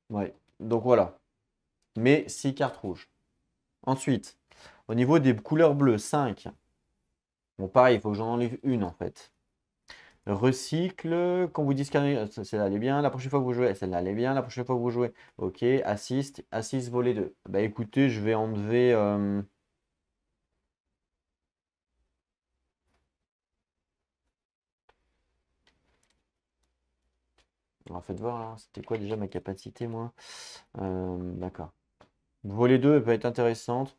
Ouais. Donc voilà. Mes 6 cartes rouges. Ensuite, au niveau des couleurs bleues, 5. Bon, pareil, il faut que j'en enlève une en fait. Recycle, quand vous discardez, celle-là elle est bien, la prochaine fois que vous jouez, celle-là elle est bien, la prochaine fois que vous jouez, ok, assist, volet 2. Bah écoutez, je vais enlever... Alors faites voir, hein, c'était quoi déjà ma capacité moi? D'accord. Volet 2, elle peut être intéressante.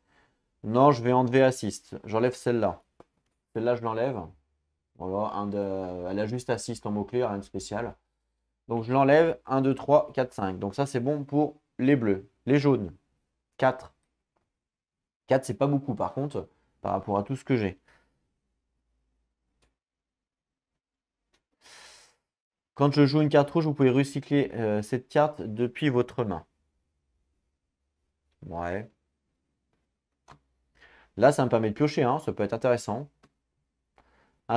Non, je vais enlever assist, j'enlève celle-là. Celle-là, je l'enlève. Voilà, elle a juste assist en mot-clé, rien de spécial. Donc je l'enlève. 1, 2, 3, 4, 5. Donc ça, c'est bon pour les bleus. Les jaunes, 4. 4, c'est pas beaucoup par contre, par rapport à tout ce que j'ai. Quand je joue une carte rouge, vous pouvez recycler cette carte depuis votre main. Ouais. Là, ça me permet de piocher un, ça peut être intéressant.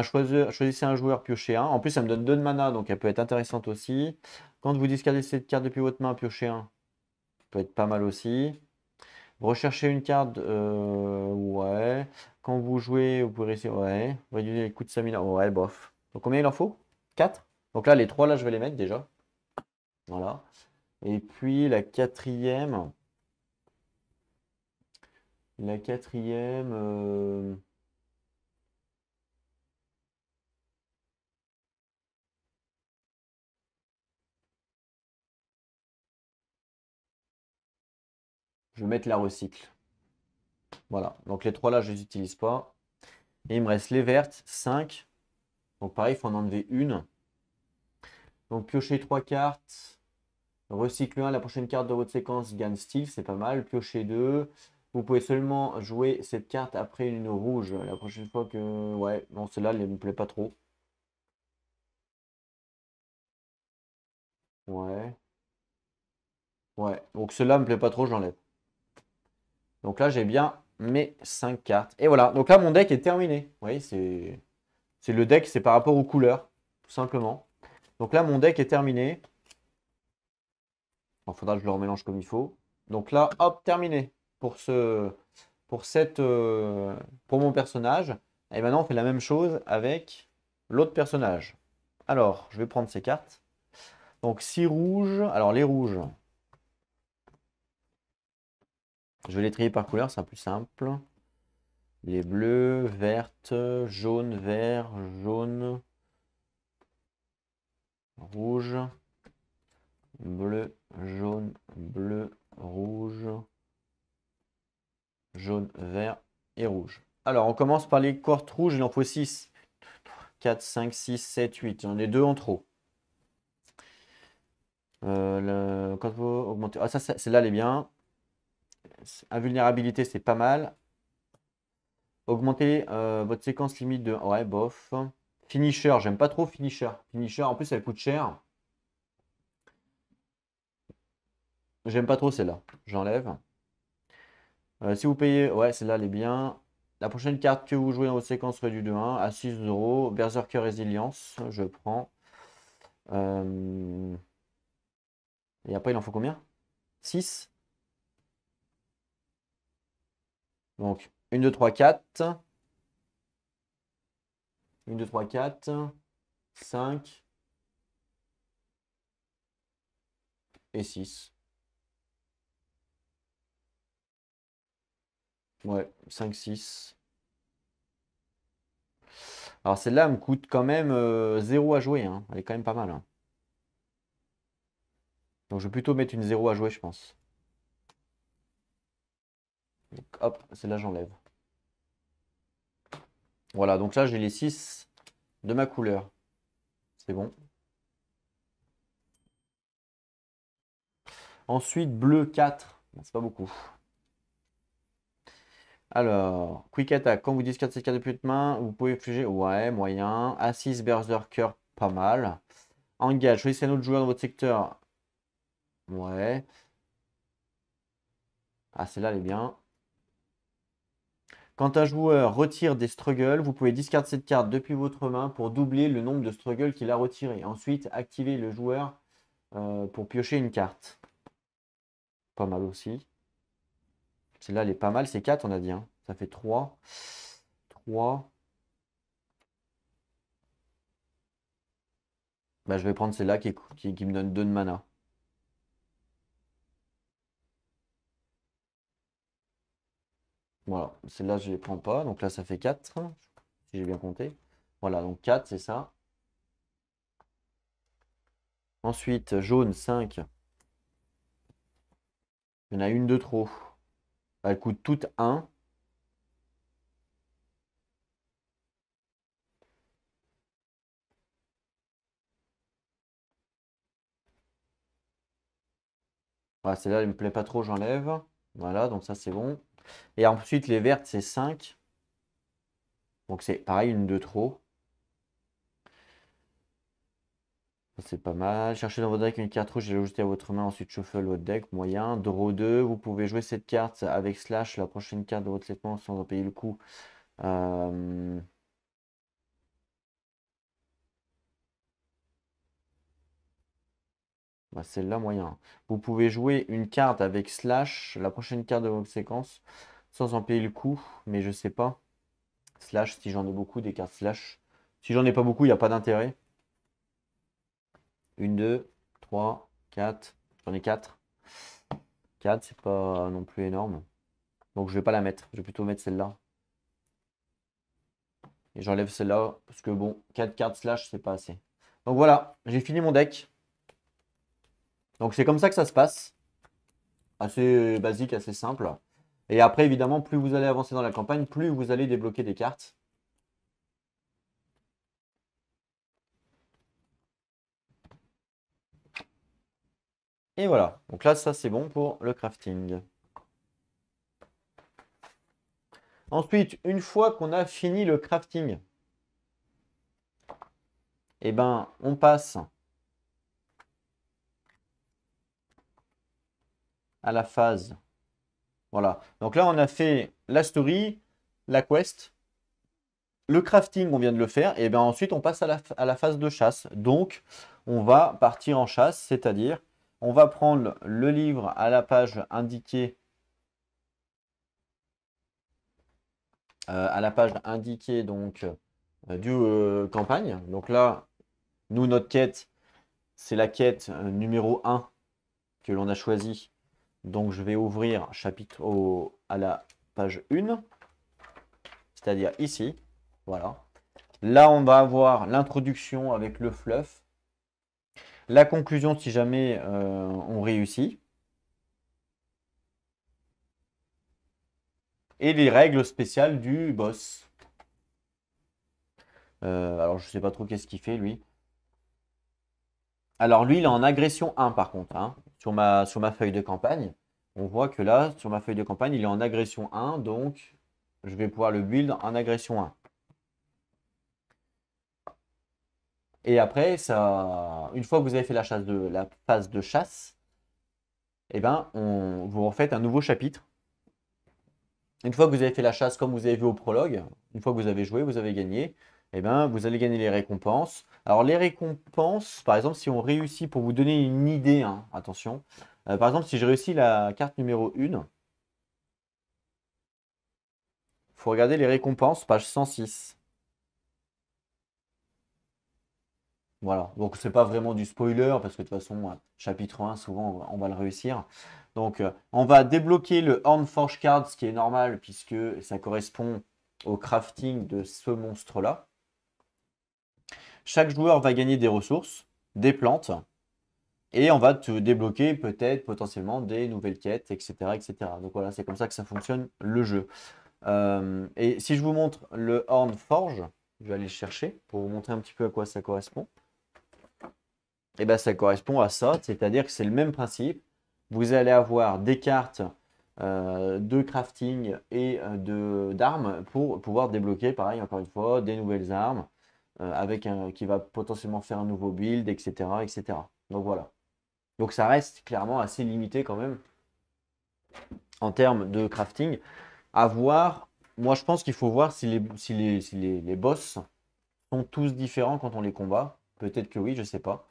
Choisissez un joueur, piochez un. En plus, ça me donne 2 de mana, donc elle peut être intéressante aussi. Quand vous discardez cette carte depuis votre main, piochez un. Ça peut être pas mal aussi. Recherchez une carte, ouais. Quand vous jouez, vous pouvez réussir, ouais. Réduire les coûts de stamina, ouais, bof. Donc combien il en faut? 4. Donc là, les 3 là, je vais les mettre déjà. Voilà. Et puis la quatrième. La quatrième. Je vais mettre la recycle. Voilà. Donc les trois là, je ne les utilise pas. Et il me reste les vertes, 5. Donc pareil, il faut en enlever une. Donc piocher 3 cartes. Recycle 1, la prochaine carte de votre séquence gagne style, c'est pas mal. Piocher 2. Vous pouvez seulement jouer cette carte après une rouge. La prochaine fois que... Ouais, non, celle-là, elle ne me plaît pas trop. Ouais. Ouais. Donc celle-là me plaît pas trop, j'enlève. Donc là, j'ai bien mes 5 cartes. Et voilà. Donc là, mon deck est terminé. Vous voyez, c'est le deck, c'est par rapport aux couleurs, tout simplement. Donc là, mon deck est terminé. Il faudra que je le remélange comme il faut. Donc là, hop, terminé pour pour mon personnage. Et maintenant, on fait la même chose avec l'autre personnage. Alors, je vais prendre ces cartes. Donc 6 rouges. Alors les rouges, je vais les trier par couleur, c'est plus simple. Les bleus, vertes, jaune, vert, jaune, rouge, bleu, rouge, jaune, vert et rouge. Alors, on commence par les cartes rouges, il en faut 6. 4, 5, 6, 7, 8. J'en ai 2 en trop. Quand vous augmentez... Ah, ça, celle-là, elle est bien. Invulnérabilité, c'est pas mal. Augmenter votre séquence limite de... Ouais, bof. Finisher, j'aime pas trop Finisher. Finisher, en plus, elle coûte cher. J'aime pas trop celle-là. J'enlève. Si vous payez... Ouais, celle-là, elle est bien. La prochaine carte que vous jouez dans votre séquence réduite de 1 à 6 euros. Berserker Résilience, je prends. Et après, il en faut combien? 6. Donc, 1, 2, 3, 4. 1, 2, 3, 4. 5 et 6. Ouais, 5, 6. Alors celle-là me coûte quand même 0 à jouer, hein. Elle est quand même pas mal, hein. Donc je vais plutôt mettre une 0 à jouer, je pense. Donc, hop, celle-là j'enlève. Voilà, donc là j'ai les 6 de ma couleur. C'est bon. Ensuite, bleu 4. C'est pas beaucoup. Alors, Quick Attack. Quand vous discardez cette carte depuis votre main, vous pouvez infliger. Ouais, moyen. Assist Berserker, pas mal. Engage. Choisissez un autre joueur dans votre secteur. Ouais. Ah, celle-là, elle est bien. Quand un joueur retire des struggles, vous pouvez discarder cette carte depuis votre main pour doubler le nombre de struggles qu'il a retiré. Ensuite, activez le joueur pour piocher une carte. Pas mal aussi. Celle-là, elle est pas mal. C'est 4, on a dit, hein. Ça fait 3. 3. Bah, je vais prendre celle-là qui me donne 2 de mana. Voilà, celle-là, je ne les prends pas. Donc là, ça fait 4, si j'ai bien compté. Voilà, donc 4, c'est ça. Ensuite, jaune, 5. Il y en a une de trop. Elle coûte toute 1. Voilà, celle-là, elle me plaît pas trop, j'enlève. Voilà, donc ça, c'est bon. Et ensuite, les vertes, c'est 5. Donc c'est pareil, une de trop. Ça, c'est pas mal. Cherchez dans votre deck une carte rouge et l'ajoutez à votre main. Ensuite, shuffle votre deck. Moyen. Draw 2. Vous pouvez jouer cette carte avec slash, la prochaine carte de votre séquence sans en payer le coup. Euh, Bah, celle-là, moyen. Vous pouvez jouer une carte avec slash, la prochaine carte de votre séquence, sans en payer le coup, mais je sais pas. Slash, si j'en ai beaucoup, des cartes slash. Si j'en ai pas beaucoup, il n'y a pas d'intérêt. 1, 2, 3, 4. J'en ai 4. 4, c'est pas non plus énorme. Donc je vais pas la mettre. Je vais plutôt mettre celle-là. Et j'enlève celle-là. Parce que bon, 4 cartes slash, c'est pas assez. Donc voilà, j'ai fini mon deck. Donc c'est comme ça que ça se passe. Assez basique, assez simple. Et après, évidemment, plus vous allez avancer dans la campagne, plus vous allez débloquer des cartes. Et voilà. Donc là, ça, c'est bon pour le crafting. Ensuite, une fois qu'on a fini le crafting, eh ben, on passe à la phase. Voilà. Donc là, on a fait la story, la quest, le crafting, on vient de le faire. Et bien ensuite, on passe à la phase de chasse. Donc, on va partir en chasse, c'est-à-dire, on va prendre le livre à la page indiquée. Donc du campagne. Donc là, nous, notre quête, c'est la quête numéro 1 que l'on a choisi. Donc je vais ouvrir chapitre à la page 1, c'est-à-dire ici. Voilà. Là, on va avoir l'introduction avec le fluff. La conclusion si jamais on réussit. Et les règles spéciales du boss. Alors, je sais pas trop qu'est-ce qu'il fait, lui. Alors, lui, il est en agression 1, par contre. Hein, sur ma feuille de campagne. On voit que là, sur ma feuille de campagne, il est en agression 1. Donc, je vais pouvoir le build en agression 1. Et après, ça, une fois que vous avez fait la phase de chasse, eh ben, vous refaites un nouveau chapitre. Une fois que vous avez fait la chasse, comme vous avez vu au prologue, une fois que vous avez joué, vous avez gagné, eh ben, vous allez gagner les récompenses. Alors les récompenses, par exemple, si on réussit, pour vous donner une idée, hein, attention, par exemple, si je réussis la carte numéro 1, il faut regarder les récompenses, page 106. Voilà, donc c'est pas vraiment du spoiler, parce que de toute façon, chapitre 1, souvent, on va le réussir. Donc, on va débloquer le Hornforge Card, ce qui est normal, puisque ça correspond au crafting de ce monstre-là. Chaque joueur va gagner des ressources, des plantes, et on va te débloquer peut-être potentiellement des nouvelles quêtes, etc., etc. Donc voilà, c'est comme ça que ça fonctionne le jeu. Et si je vous montre le Hornforge, je vais aller le chercher pour vous montrer un petit peu à quoi ça correspond. Et bien ça correspond à ça, c'est-à-dire que c'est le même principe. Vous allez avoir des cartes de crafting et d'armes pour pouvoir débloquer, pareil, encore une fois, des nouvelles armes qui va potentiellement faire un nouveau build, etc., etc. Donc voilà. Donc ça reste clairement assez limité quand même en termes de crafting. À voir, moi je pense qu'il faut voir si les boss sont tous différents quand on les combat. Peut-être que oui, je sais pas.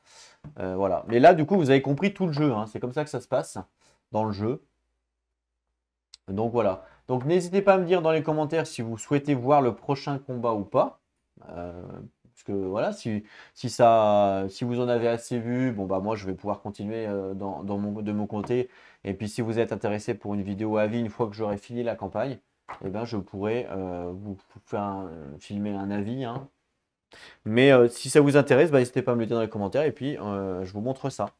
Voilà. Mais là, du coup, vous avez compris tout le jeu. Hein. C'est comme ça que ça se passe dans le jeu. Donc voilà. Donc n'hésitez pas à me dire dans les commentaires si vous souhaitez voir le prochain combat ou pas. Parce que voilà, si vous en avez assez vu, bon bah moi je vais pouvoir continuer de mon côté. Et puis si vous êtes intéressé pour une vidéo à vie, une fois que j'aurai fini la campagne, eh ben, je pourrai vous faire filmer un avis. Hein. Mais si ça vous intéresse, bah, n'hésitez pas à me le dire dans les commentaires et puis je vous montre ça.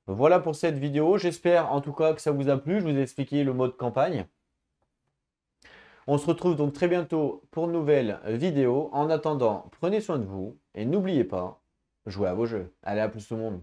Voilà pour cette vidéo. J'espère en tout cas que ça vous a plu. Je vous ai expliqué le mode campagne. On se retrouve donc très bientôt pour une nouvelle vidéo. En attendant, prenez soin de vous et n'oubliez pas, jouez à vos jeux. Allez, à plus tout le monde.